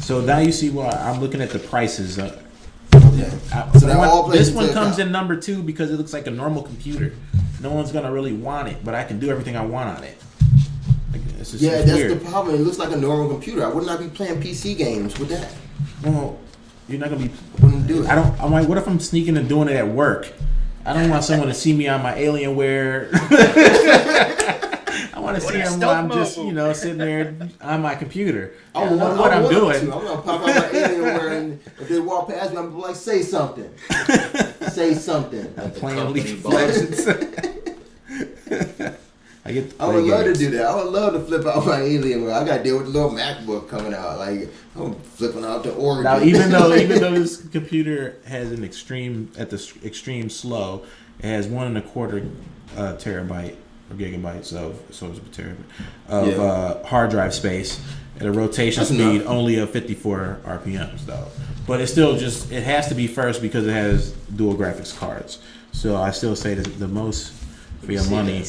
So now you see why I'm looking at the prices. This one comes in number 2 because it looks like a normal computer. No one's gonna really want it, but I can do everything I want on it. That's weird. The problem. It looks like a normal computer. I would not be playing PC games with that. Well, you're not gonna be. Wouldn't do it. I'm like, what if I'm sneaking and doing it at work? I don't want someone to see me on my Alienware. I want to see him while I'm just, sitting there on my computer. I don't know what I'm doing. I'm gonna pop out my Alienware, and if they walk past me, I'm like, say something. Say something. I'm playing League of Legends. I would love to do that. I would love to flip out my Alienware. I got to deal with the little MacBook coming out. Like I'm flipping out the Origin. Now, even though this computer has an extreme slow, it has 1.25 terabyte or gigabytes of hard drive space at a rotation speed only of 54 RPMs though. But it's still it has to be first because it has dual graphics cards. So I still say that the most for your money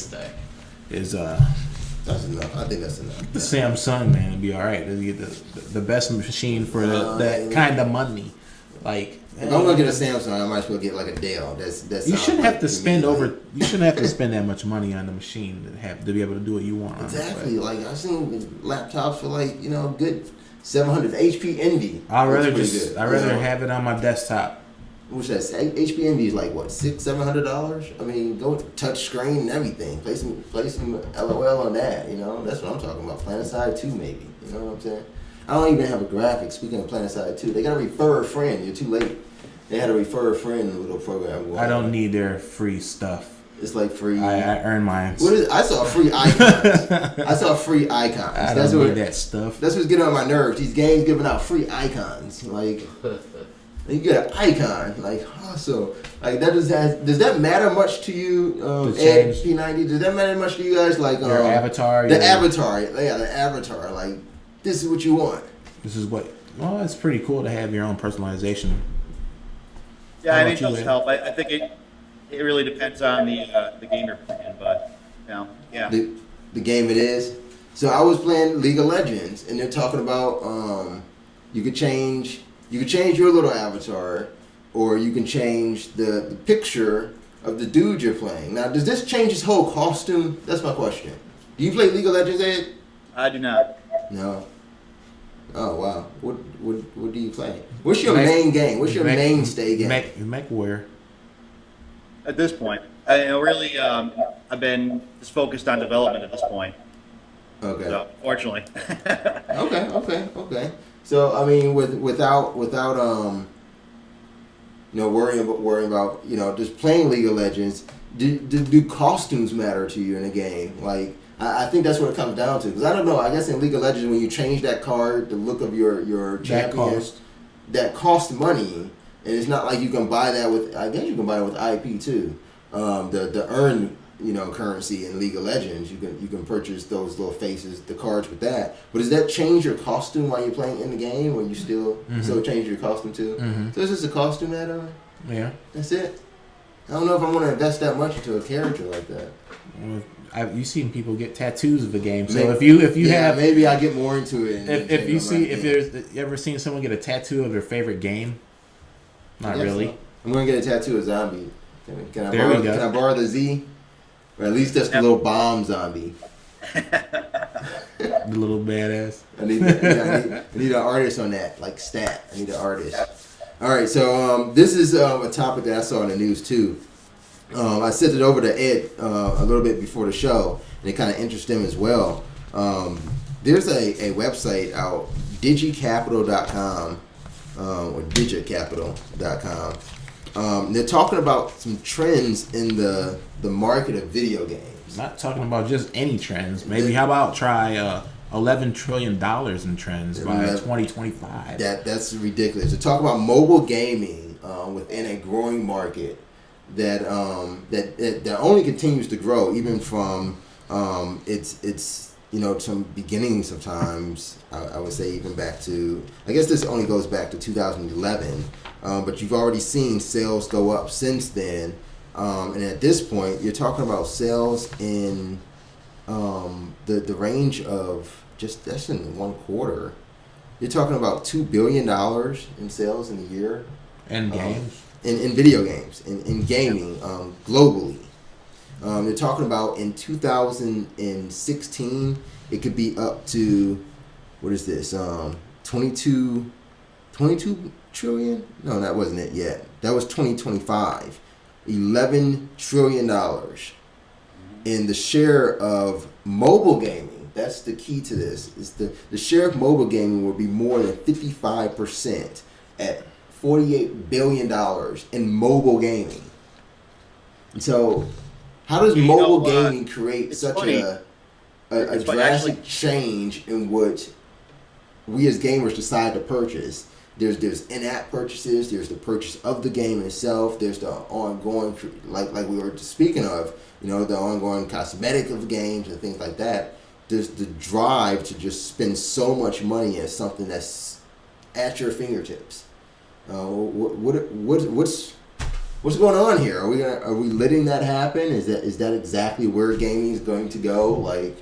is that's enough. I think that's enough. The Samsung, man, it'd be all right. You get the best machine for that kind of money. Like if I'm gonna get a Samsung, I might as well get like a Dell. You shouldn't have to spend You shouldn't have to spend that much money on the machine to be able to do what you want. Exactly. Like I've seen laptops for like good 700 HP Envy. I'd rather have it on my desktop. Which that HP Envy is like what $600-700? I mean, go touch screen and everything. Play some LOL on that. That's what I'm talking about. PlanetSide 2 maybe. You know what I'm saying? I don't even have a graphic. Speaking of PlanetSide 2, they got to refer a friend. You're too late. They had to refer a friend little program. I don't need their free stuff. It's like free. I earn mine. I saw free icons. I saw free icons. I don't need that stuff. That's what's getting on my nerves. These games giving out free icons. Like, you get an icon. Like, so like that does that matter much to you, Ed P90? Does that matter much to you guys? Like your avatar. The avatar. Yeah, the avatar. Like, this is what you want. This is what. Well, it's pretty cool to have your own personalization. Yeah, I mean, it does help. I think it really depends on the game you're playing, but yeah. The game it is. So I was playing League of Legends, and they're talking about you could change your little avatar, or you can change the picture of the dude you're playing. Now, does this change his whole costume? That's my question. Do you play League of Legends, Ed? I do not. No. Oh wow. What do you play? What's your main game? What's your mainstay game? MechWarrior. At this point, really, I've been just focused on development at this point. Okay. So, fortunately. Okay. So I mean, without worrying about just playing League of Legends, do costumes matter to you in a game? Like, I think that's what it comes down to. Because I don't know. I guess in League of Legends, when you change that card, the look of your champion, that costs money. And it's not like you can buy that with. I guess you can buy it with IP too. The earned currency in League of Legends, you can purchase those little faces, the cards with that. But does that change your costume while you're playing in the game, or you still change your costume too? So is this a costume add-on? Yeah. That's it. I don't know if I want to invest that much into a character like that. You've seen people get tattoos of the game, so if you have, maybe I get more into it. If you ever seen someone get a tattoo of their favorite game. Not really. So. I'm going to get a tattoo of zombie. Can I borrow the Z? Or at least that's the little bomb zombie. The little badass. I need an artist on that, like Stat. I need an artist. All right, so this is a topic that I saw in the news too. I sent it over to Ed a little bit before the show, and it kind of interested him as well. There's a website out, digicapital.com. Or digitcapital.com. They're talking about some trends in the market of video games. Not talking about just any trends. Maybe how about try $11 trillion in trends by 2025. That's ridiculous. To talk about mobile gaming within a growing market that only continues to grow, even from its some beginnings of times. I would say even back to, I guess this only goes back to 2011, but you've already seen sales go up since then, and at this point you're talking about sales in the range of that's in 1 quarter. You're talking about $2 billion in sales in a year. And games. In video games, in gaming, globally. They're talking about in 2016, it could be up to, what is this, 22 trillion? No, that wasn't it yet. That was 2025. $11 trillion. And the share of mobile gaming, that's the key to this, is the share of mobile gaming will be more than 55% at $48 billion in mobile gaming. And so, how does mobile gaming create such a drastic change in what we as gamers decide to purchase? There's in-app purchases. There's the purchase of the game itself. There's the ongoing, like we were speaking of, the ongoing cosmetic of the games and things like that. There's the drive to just spend so much money as something that's at your fingertips. What's going on here? Are we letting that happen? Is that exactly where gaming is going to go? Like,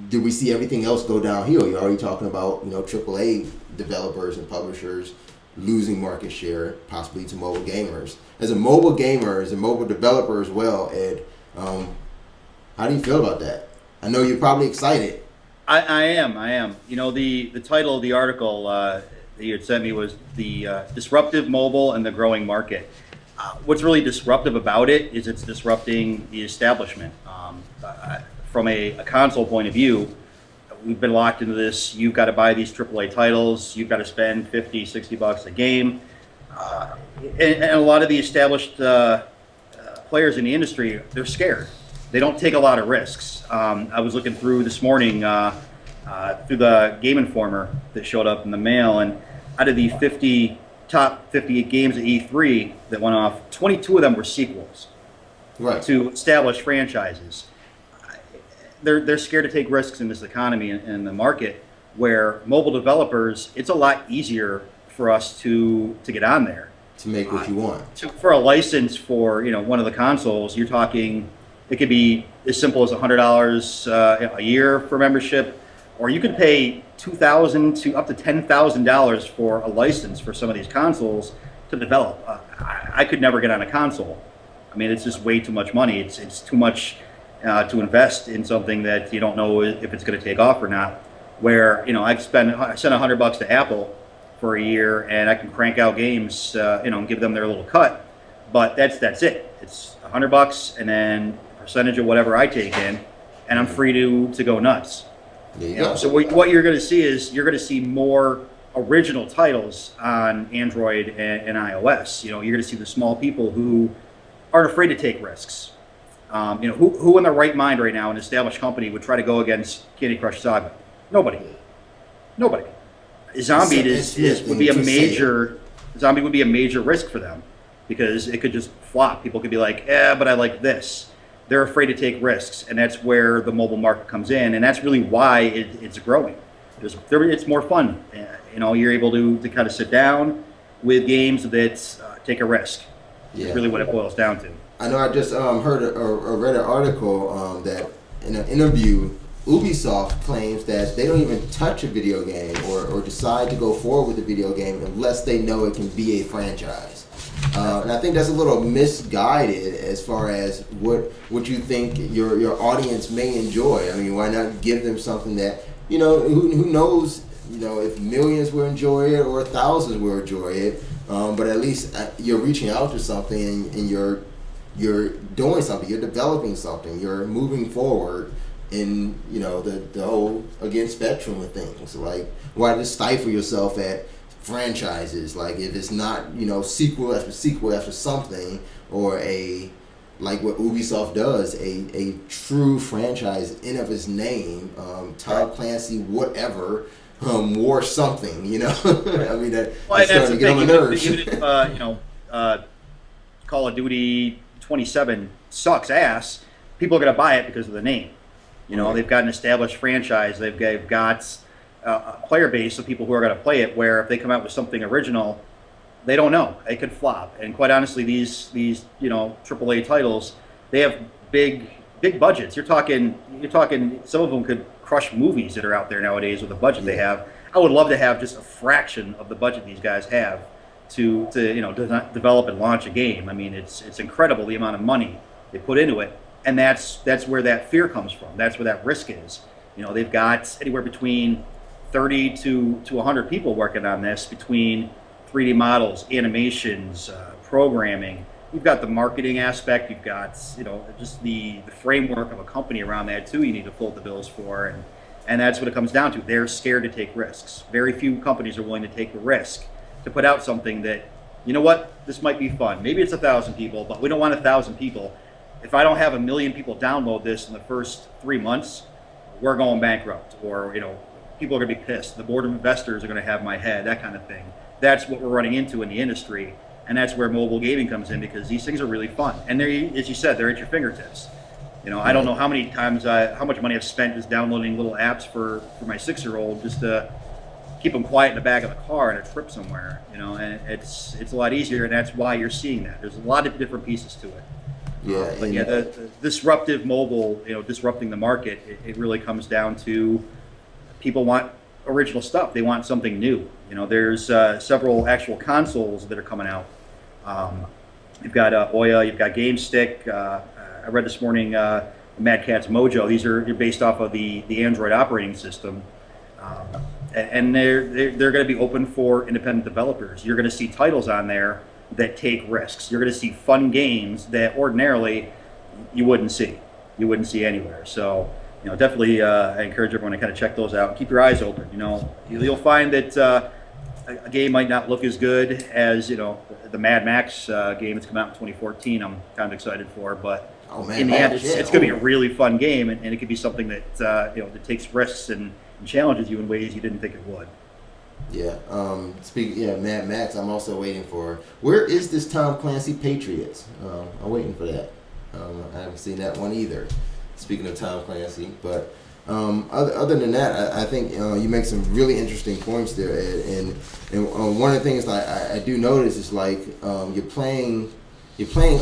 do we see everything else go downhill? You're already talking about AAA developers and publishers losing market share, possibly to mobile gamers. As a mobile gamer, as a mobile developer as well, Ed, how do you feel about that? I know you're probably excited. I am. The title of the article that you had sent me was the disruptive mobile and the growing market. What's really disruptive about it is it's disrupting the establishment. From a console point of view, we've been locked into this. You've got to buy these AAA titles. You've got to spend 50, 60 bucks a game. And a lot of the established players in the industry, they're scared. They don't take a lot of risks. I was looking through this morning through the Game Informer that showed up in the mail, and out of the top 50 games at E3 that went off, 22 of them were sequels to established franchises. They're scared to take risks in this economy and the market where mobile developers, it's a lot easier for us to get on there. To make what you want. For a license for one of the consoles, you're talking, it could be as simple as $100 a year for membership, or you could pay $2,000 to up to $10,000 for a license for some of these consoles to develop. I could never get on a console. I mean, it's just way too much money. It's too much to invest in something that you don't know if it's going to take off or not. Where I send $100 to Apple for a year and I can crank out games, and give them their little cut. But that's it. It's $100 and then a percentage of whatever I take in, and I'm free to go nuts. There you go. So what you're going to see is you're going to see more original titles on Android and iOS. You're going to see the small people who aren't afraid to take risks. Who in their right mind right now, an established company, would try to go against Candy Crush Saga? Nobody. Zombie would be a major risk for them because it could just flop. People could be like, but I like this. They're afraid to take risks, and that's where the mobile market comes in, and that's really why it's growing. It's more fun. You're able to kind of sit down with games that take a risk. Yeah. It's really what it boils down to. I know I just heard or read an article that in an interview, Ubisoft claims that they don't even touch a video game or decide to go forward with a video game unless they know it can be a franchise. And I think that's a little misguided as far as what you think your audience may enjoy. I mean, why not give them something that, who knows, if millions will enjoy it or thousands will enjoy it, but at least you're reaching out to something and you're doing something, you're developing something, you're moving forward in the whole spectrum of things. Like, why just stifle yourself at franchises? Like, if it's not sequel after sequel after something, or like what Ubisoft does, a true franchise in of its name, Tom Clancy whatever, war something, I mean, that's starting to get on the nerves. Even if Call of Duty 27 sucks ass, people are going to buy it because of the name. They've got an established franchise. They've got a player base of people who are going to play it, where if they come out with something original, they don't know. It could flop. And quite honestly, these AAA titles, they have big budgets. You're talking some of them could crush movies that are out there nowadays with the budget they have. I would love to have just a fraction of the budget these guys have to develop and launch a game. I mean, it's incredible the amount of money they put into it. And that's where that fear comes from. That's where that risk is. They've got anywhere between 30 to 100 people working on this, between 3D models, animations, programming. You've got the marketing aspect. You've got just the framework of a company around that too. You need to fold the bills for, and that's what it comes down to. They're scared to take risks. Very few companies are willing to take the risk to put out something that, this might be fun. Maybe it's 1,000 people, but we don't want 1,000 people. If I don't have 1 million people download this in the first 3 months, we're going bankrupt, or people are going to be pissed. The board of investors are going to have my head, that kind of thing. That's what we're running into in the industry, and that's where mobile gaming comes in, because these things are really fun. And they're, as you said, they're at your fingertips. I don't know how many times how much money I've spent just downloading little apps for my 6-year-old just to keep them quiet in the back of the car on a trip somewhere. And it's a lot easier, and that's why you're seeing that. There's a lot of different pieces to it. Yeah, but the disruptive mobile, disrupting the market, it really comes down to people want original stuff. They want something new. There's several actual consoles that are coming out. You've got Ouya, you've got GameStick. I read this morning Mad Catz Mojo. These are based off of the Android operating system, and they're going to be open for independent developers. You're going to see titles on there that take risks. You're going to see fun games that ordinarily you wouldn't see anywhere. So definitely I encourage everyone to kind of check those out and keep your eyes open. You'll find that a game might not look as good as the Mad Max game that's come out in 2014. I'm kind of excited for, but in the end, it's going to be a really fun game, and it could be something that that takes risks and challenges you in ways you didn't think it would. Yeah. Mad Max. I'm also waiting for. Where is this Tom Clancy Patriots? I'm waiting for that. I haven't seen that one either. Speaking of Tom Clancy, but other than that, I think you make some really interesting points there, Ed. And one of the things I do notice is like you're playing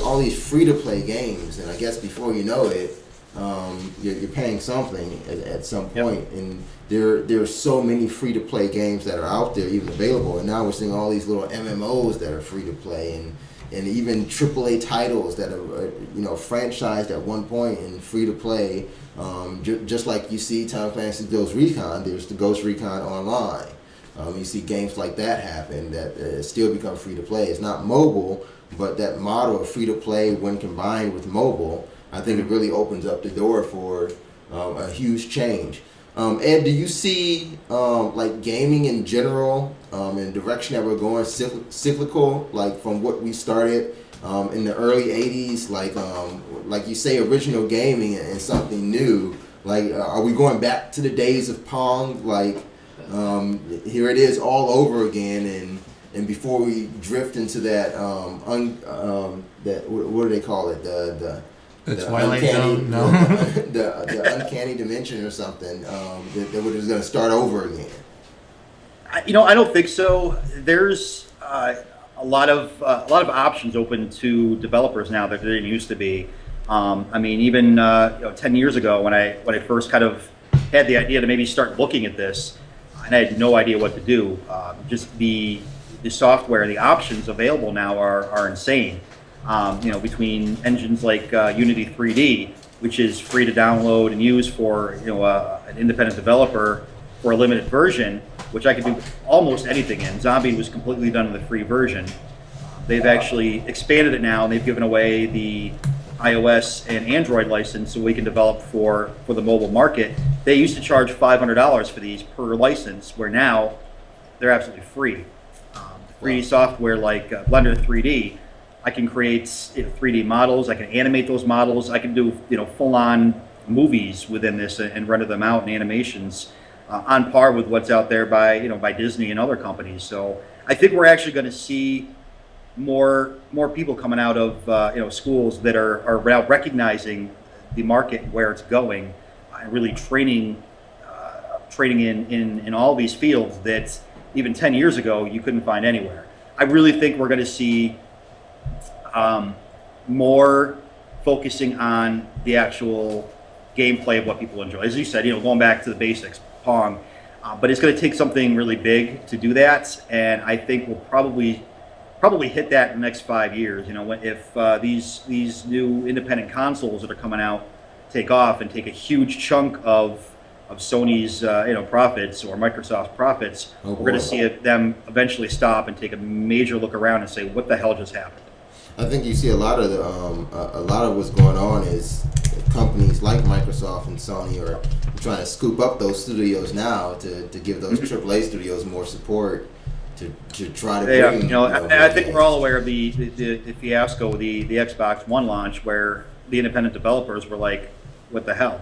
all these free to play games, and I guess before you know it, you're paying something at some point. Yep. And there are so many free to play games that are out there, even available. And now we're seeing all these little MMOs that are free to play, and even AAA titles that are franchised at one point and free to play. Just like you see Tom Clancy's Ghost Recon, there's the Ghost Recon Online. You see games like that happen that still become free to play. It's not mobile, but that model of free to play when combined with mobile, I think it really opens up the door for a huge change. Ed, do you see like gaming in general in the direction that we're going cyclical, like from what we started in the early 80s, like you say, original gaming and something new? Like, are we going back to the days of Pong? Like, here it is all over again, and before we drift into that, that what do they call it? The Twilight Zone? No. the uncanny dimension or something, that we're just going to start over again. I don't think so. There's a lot of options open to developers now that there didn't used to be. Even 10 years ago when I first kind of had the idea to maybe start looking at this, and I had no idea what to do. Just the software, the options available now are insane. Between engines like Unity 3D, which is free to download and use for an independent developer for a limited version, which I could do almost anything in. Zombie was completely done in the free version. They've actually expanded it now, and they've given away the iOS and Android license so we can develop for the mobile market. They used to charge $500 for these per license, where now they're absolutely free. 3D software like Blender 3D, I can create 3D models. I can animate those models. I can do full-on movies within this and render them out in animations on par with what's out there by Disney and other companies. So I think we're actually going to see more people coming out of schools that are now recognizing the market and where it's going, and really training in all these fields that even 10 years ago you couldn't find anywhere. I really think we're going to see more focusing on the actual gameplay of what people enjoy. As you said, going back to the basics, Pong, but it's going to take something really big to do that, and I think we'll probably hit that in the next 5 years. If these new independent consoles that are coming out take off and take a huge chunk of Sony's profits or Microsoft's profits, we're going to see them eventually stop and take a major look around and say, what the hell just happened? I think you see a lot of what's going on is companies like Microsoft and Sony are trying to scoop up those studios now to give those AAA studios more support to try to bring. I think we're all aware of the fiasco with the Xbox One launch, where the independent developers were like, "What the hell?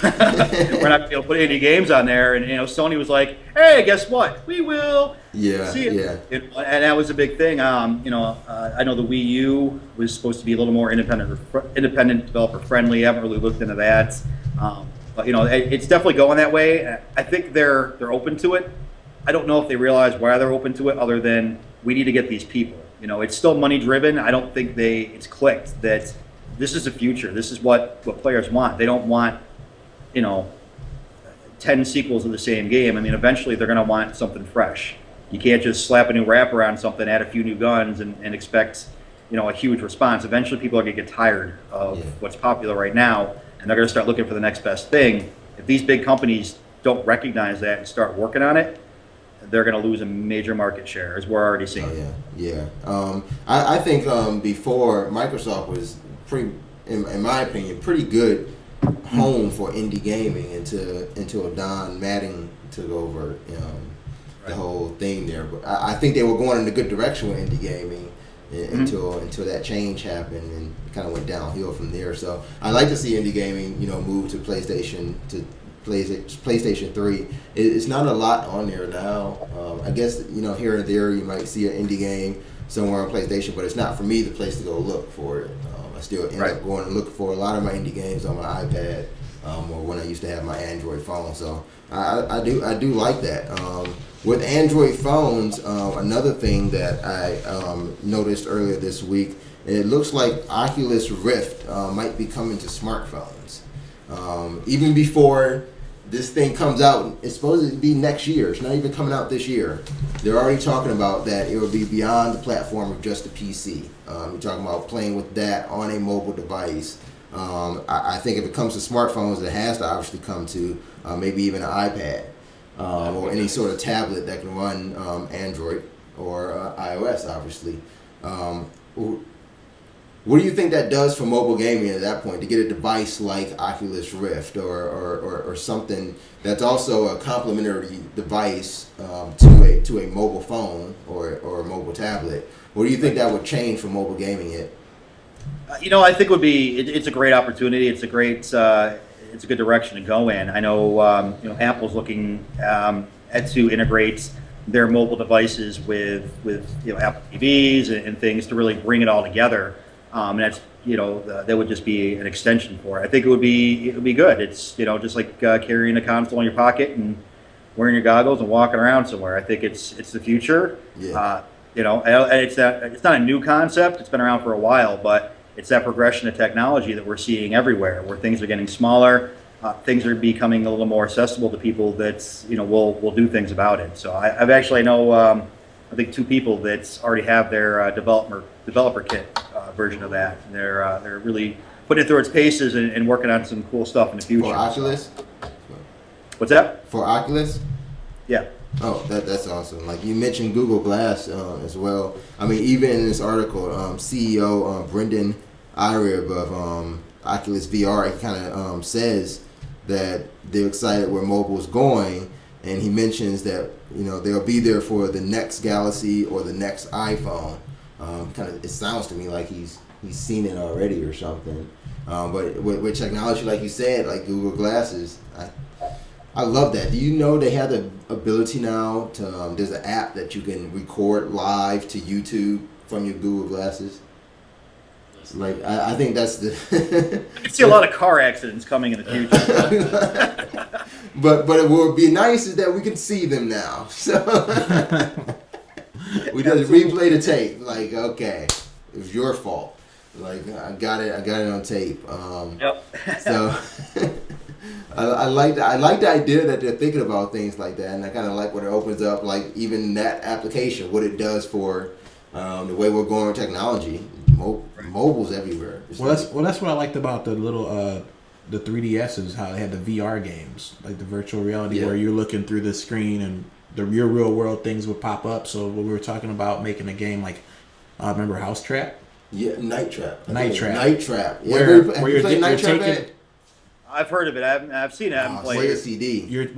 We're not going to be able to put any games on there." And Sony was like, "Hey, guess what? We will." Yeah, see it. Yeah. And that was a big thing. I know the Wii U was supposed to be a little more independent developer friendly. I haven't really looked into that, but it's definitely going that way. I think they're open to it. I don't know if they realize why they're open to it, other than we need to get these people. It's still money driven. I don't think it's clicked that this is the future. This is what players want. They don't want 10 sequels of the same game. Eventually they're going to want something fresh. You can't just slap a new wrapper on something, add a few new guns, and expect a huge response. Eventually people are going to get tired of what's popular right now, and they're going to start looking for the next best thing. If these big companies don't recognize that and start working on it, they're going to lose a major market share, as we're already seeing. I think before, Microsoft was pretty, in my opinion, pretty good home for indie gaming until Don Madden took over the whole thing there. But I think they were going in a good direction with indie gaming until that change happened, and it kind of went downhill from there. So I like to see indie gaming, move to PlayStation 3. It's not a lot on there now. I guess here and there you might see an indie game somewhere on PlayStation, but it's not for me the place to go look for it. I still end up going and looking for a lot of my indie games on my iPad or when I used to have my Android phone. So I do like that. With Android phones, another thing that I noticed earlier this week, it looks like Oculus Rift might be coming to smartphones. Even before this thing comes out, it's supposed to be next year. It's not even coming out this year. They're already talking about that it will be beyond the platform of just a PC. We're talking about playing with that on a mobile device. I think if it comes to smartphones, it has to obviously come to maybe even an iPad or any sort of tablet that can run Android or iOS, obviously. What do you think that does for mobile gaming at that point, to get a device like Oculus Rift or something that's also a complementary device to a mobile phone or a mobile tablet? What do you think that would change for mobile gaming? I think it's a great opportunity. It's a good direction to go in. I know Apple's looking to integrate their mobile devices with Apple TVs and things to really bring it all together. And that's that would just be an extension for it. I think it would be good. It's just like carrying a console in your pocket and wearing your goggles and walking around somewhere. I think it's the future. Yeah. It's not a new concept. It's been around for a while, but it's that progression of technology that we're seeing everywhere, where things are getting smaller, things are becoming a little more accessible to people that will do things about it. So I've actually know I think 2 people that already have their developer kit version of that. And they're really putting it through its paces and working on some cool stuff in the future. For Oculus? What's that? For Oculus? Yeah. Oh, that's awesome. Like you mentioned Google Glass as well. I mean, even in this article, CEO Brendan Irib of Oculus VR, he kind of says that they're excited where mobile is going, and he mentions that they'll be there for the next Galaxy or the next iPhone. It sounds to me like he's seen it already or something. But with technology, like you said, like Google Glasses, I love that. Do you know they have the ability now to there's an app that you can record live to YouTube from your Google Glasses? Like I think that's the. I can see a lot of car accidents coming in the future. but what would be nice is that we can see them now. So we just replay the tape. Like, okay, it was your fault. Like I got it on tape. Yep. So I like the idea that they're thinking about things like that, and I kind of like what it opens up. Like even that application, what it does for the way we're going with technology. Mobile's everywhere. Well, that's what I liked about the little the 3DSs, how they had the VR games, like the virtual reality, where you're looking through the screen and your real world things would pop up. So when we were talking about making a game like, remember House Trap? Yeah, Night Trap. Night Trap. Yeah, where you're taking. I've heard of it. I've seen it. I haven't played it. CD. It's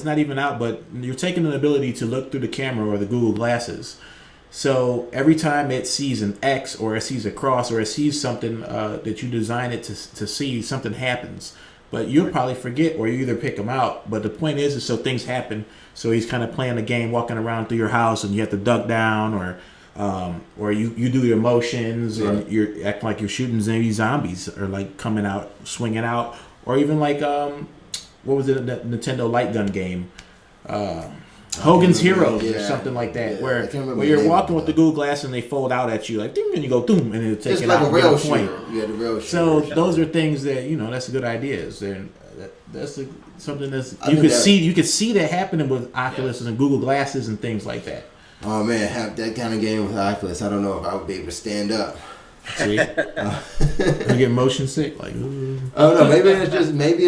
not even out, but you're taking the ability to look through the camera or the Google Glasses. So every time it sees an X or it sees a cross or it sees something that you design it to see, something happens. But you'll probably forget or you either pick them out. But the point is so things happen. So he's kind of playing the game, walking around through your house, and you have to duck down or you do your motions and you're acting like you're shooting zombies or like coming out, swinging out. Or even like, what was it, the Nintendo light gun game? Hogan's Heroes or something like that, where you're walking with the Google Glass and they fold out at you like ding, and you go boom, and it'll take it's it like out. A rail shooter. Yeah, the rail shooter. So those are things that that's good ideas, and that's something that's you could see that happening with Oculus and Google Glasses and things like that. Oh man, have that kind of game with Oculus. I don't know if I would be able to stand up. See, you get motion sick, like. Ooh. Oh no, maybe it's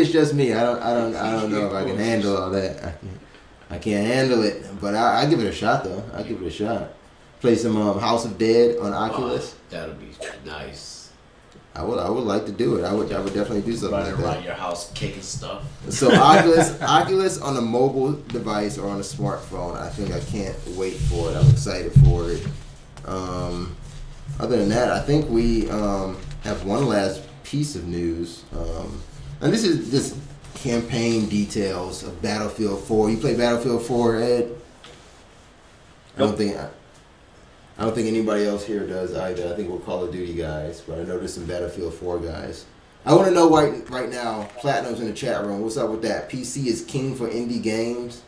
just me. I don't know if I can handle all that. I can't handle it, but I give it a shot though. I give it a shot. Play some House of Dead on Oculus. That'll be nice. I would like to do it. I would definitely do something Running like around that. your house kicking stuff. So Oculus on a mobile device or on a smartphone, I think I can't wait for it. I'm excited for it. Other than that, I think we have one last piece of news, and this is just campaign details of Battlefield 4. You play Battlefield 4, Ed? Nope. I don't think anybody else here does either. I think we're Call of Duty guys, but I know there's some Battlefield 4 guys. I want to know right now, Platinum's in the chat room. What's up with that? PC is king for indie games.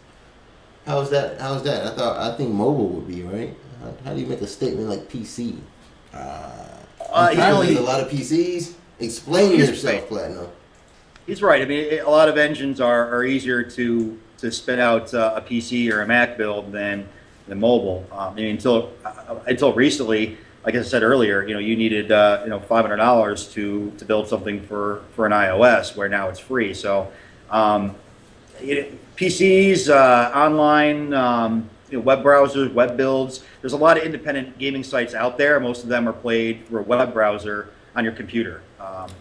How's that? I think mobile would be, right? How do you make a statement like PC? There's a lot of PCs. Explain yourself, Platinum. He's right. I mean, a lot of engines are easier to spin out a PC or a Mac build than mobile. I mean, until recently, like I said earlier, you needed $500 to build something for an iOS, where now it's free. So PCs, online, web browsers, web builds. There's a lot of independent gaming sites out there. Most of them are played through a web browser on your computer.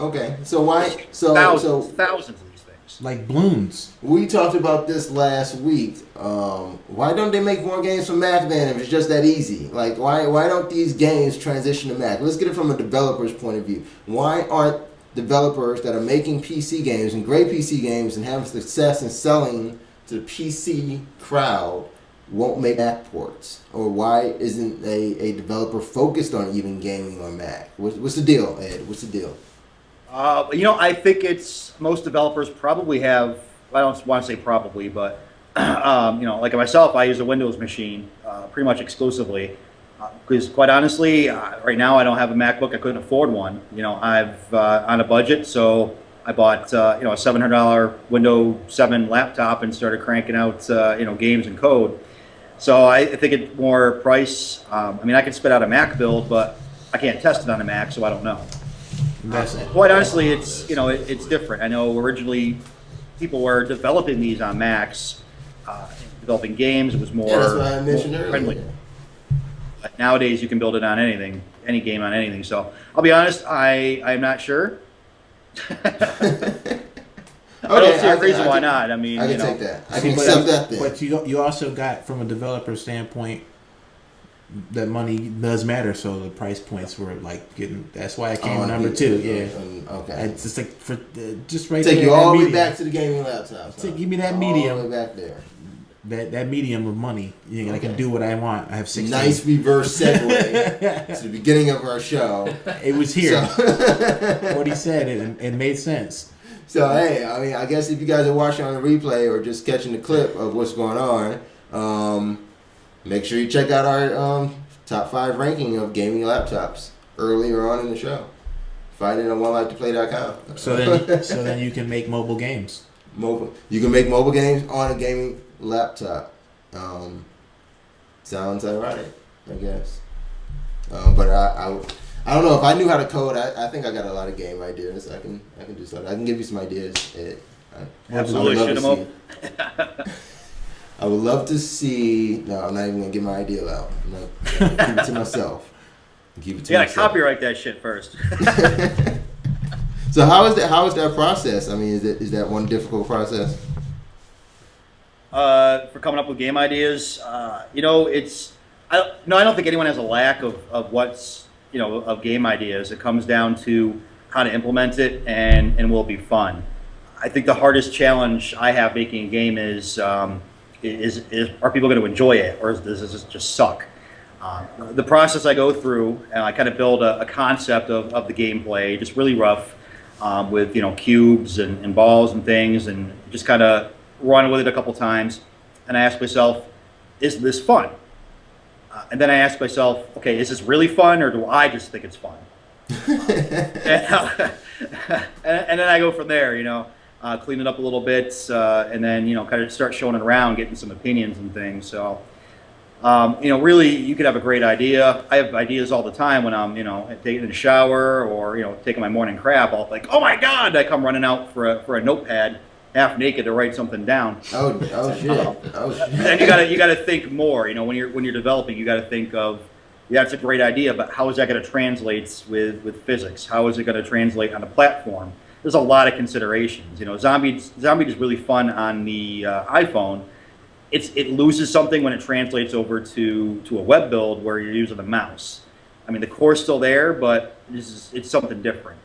Okay, so why? Thousands of these things. Like balloons. We talked about this last week. Why don't they make more games for Mac then if it's just that easy? Like, why don't these games transition to Mac? Let's get it from a developer's point of view. Why aren't developers that are making PC games and great PC games and having success in selling to the PC crowd won't make Mac ports? Or why isn't a developer focused on even gaming on Mac? What's the deal, Ed? What's the deal? I think it's most developers probably have. I don't want to say probably, but like myself, I use a Windows machine pretty much exclusively because, quite honestly, right now I don't have a MacBook. I couldn't afford one. I've on a budget, so I bought a $700 Windows 7 laptop and started cranking out games and code. So I think it's more price. I mean, I can spit out a Mac build, but I can't test it on a Mac, so I don't know. Quite honestly, it's different. I know originally people were developing these on Macs, developing games. It was more, that's what I mentioned friendly. earlier. But nowadays, you can build it on anything, any game on anything. So I'll be honest, I'm not sure. I don't see a reason why not. I mean, I can take that. I can accept that then. But you also got, from a developer standpoint, that money does matter. So the price points were like getting. That's why it came number 2. Yeah. Okay. It's just like just right take there. You all the way back to the gaming laptop. Give me that medium. All the way back there. That medium of money. I can do what I want. I have 16. Nice reverse segue to the beginning of our show. It was here. What he said, it made sense. So, hey, I mean, I guess if you guys are watching on the replay or just catching the clip of what's going on, make sure you check out our top 5 ranking of gaming laptops earlier on in the show. Find it on 1Life2Play.com. So then you can make mobile games. You can make mobile games on a gaming laptop. Sounds ironic, I guess. But I don't know if I knew how to code. I think I got a lot of game ideas. I can do something. I can give you some ideas. Absolutely, I would love to see. No, I'm not even gonna get my idea out. I'm gonna keep it to myself. You gotta copyright that shit first. So how is that process? I mean, is that one difficult process? For coming up with game ideas, I don't think anyone has a lack of what's of game ideas. It comes down to how to implement it and will it be fun. I think the hardest challenge I have making a game is are people going to enjoy it, or does this just suck? The process I go through, and I kind of build a concept of the gameplay, just really rough, with cubes and balls and things, and just kind of run with it a couple times, and I ask myself, is this fun? And then I ask myself, okay, is this really fun, or do I just think it's fun? and then I go from there, clean it up a little bit, and then kind of start showing it around, getting some opinions and things. So, really, you could have a great idea. I have ideas all the time when I'm, taking a shower or taking my morning crap. I'll think, oh my God! I come running out for a notepad, half naked, to write something down. Oh shit! Oh shit! And you gotta think more. When you're developing, you gotta think of yeah, it's a great idea, but how is that going to translate with physics? How is it going to translate on the platform? There's a lot of considerations. You know, Zombie is really fun on the iPhone. It loses something when it translates over to a web build where you're using the mouse. I mean, the core's still there, but it's something different.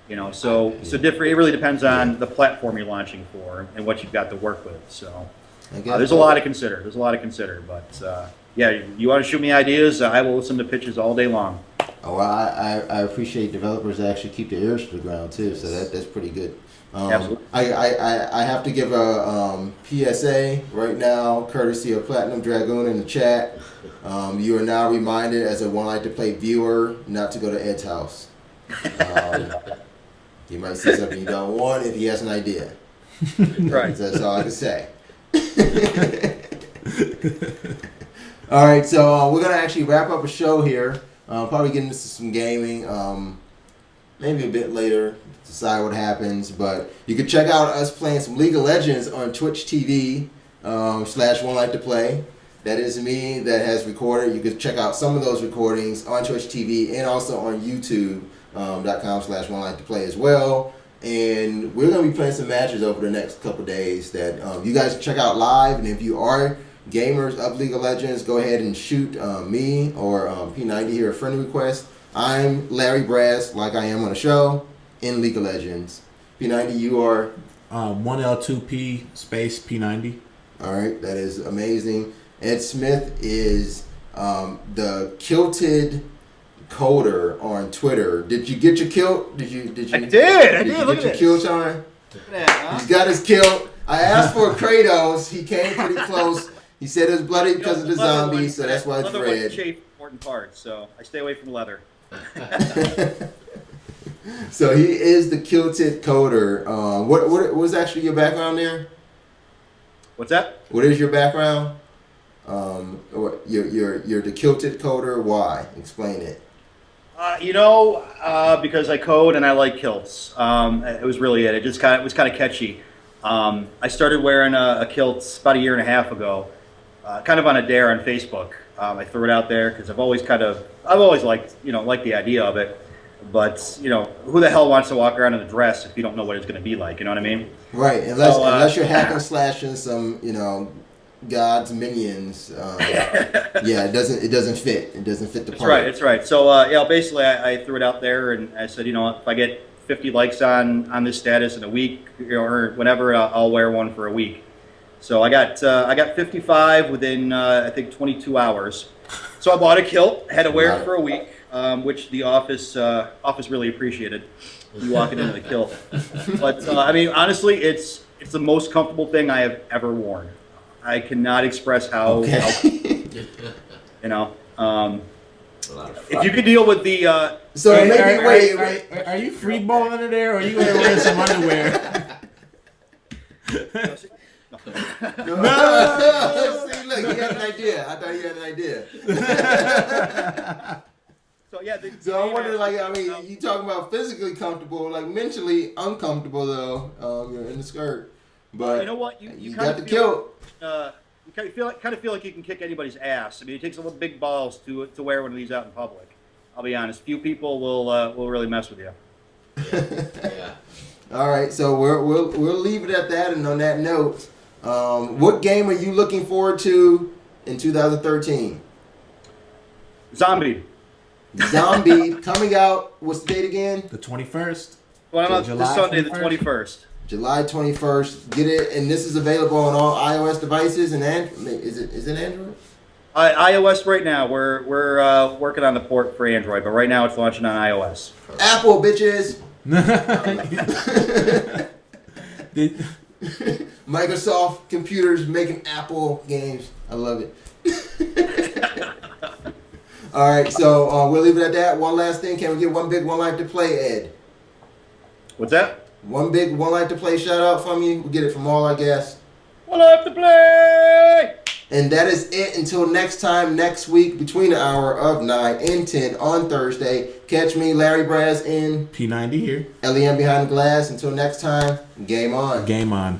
You know, so different. It really depends on the platform you're launching for and what you've got to work with. So there's a lot to consider. But yeah, you want to shoot me ideas? I will listen to pitches all day long. Oh, well, I appreciate developers that actually keep their ears to the ground too. So that's pretty good. Absolutely. I have to give a PSA right now, courtesy of Platinum Dragoon in the chat. You are now reminded as a 1Life2Play viewer not to go to Ed's house. You might see something you don't want if he has an idea. Right. That's all I can say. All right, so we're gonna actually wrap up a show here. Probably get into some gaming. Maybe a bit later. Decide what happens, but you can check out us playing some League of Legends on Twitch TV /1Life2Play. That is me that has recorded. You can check out some of those recordings on Twitch TV and also on YouTube.com/1Life2Play as well. And we're going to be playing some matches over the next couple days that you guys can check out live. And if you are gamers of League of Legends, go ahead and shoot me or P90 here a friend request. I'm Larry Brass, like I am on the show, in League of Legends. P90, you are? 1L2P space P90. All right, that is amazing. Ed Smith is the Kilted Coder on Twitter. Did you get your kilt? Did you? I did. Did you Look get your at kilt on? He's got his kilt. I asked for Kratos. He came pretty close. He said it was bloody because of the zombies, so that's why it's leather red. Leather chafe important parts, so I stay away from leather. So he is the Kilted Coder. What was actually your background there? What's that? What is your background? You're the Kilted Coder. Why? Explain it. Because I code and I like kilts. It was really it. It was kind of catchy. I started wearing a kilt about a year and a half ago, kind of on a dare on Facebook. I threw it out there because I've always liked the idea of it. But who the hell wants to walk around in a dress if you don't know what it's going to be like? You know what I mean? Right. Unless you're hacking slashing some God's minions. Yeah, it doesn't fit. It doesn't fit the part. That's right. So basically I threw it out there and I said, if I get 50 likes on this status in a week or whenever, I'll wear one for a week. So I got 55 within I think 22 hours. So I bought a kilt, had to wear it for a week, which the office really appreciated. You walking into the kilt, but honestly, it's the most comfortable thing I have ever worn. I cannot express how if you could deal with the so wait, are you free balling under there, or are you wearing some underwear? No. See, look, he had an idea. I thought he had an idea. So yeah. So I wonder, you talking about physically comfortable, like mentally uncomfortable though. You're in the skirt, but you know what? You got the kilt. You kind of feel like you can kick anybody's ass. I mean, it takes a little big balls to wear one of these out in public. I'll be honest. Few people will really mess with you. Yeah. All right, so we'll leave it at that. And on that note, what game are you looking forward to in 2013? Zombie coming out. What's the date again? The 21st. Well, this Sunday, the 21st. July 21st. Get it, and this is available on all iOS devices and is it Android? iOS right now. We're working on the port for Android, but right now it's launching on iOS. Apple bitches. Microsoft computers making Apple games. I love it. All right, so we'll leave it at that. One last thing. Can we get one big One Life2Play, Ed? What's that? One big One Life2Play shout out from you. We'll get it from all our guests. One-Life2Play! And that is it until next time, next week, between the hour of 9 and 10 on Thursday. Catch me, Larry Brass, in P90 here. LEM Behind the Glass. Until next time, game on. Game on.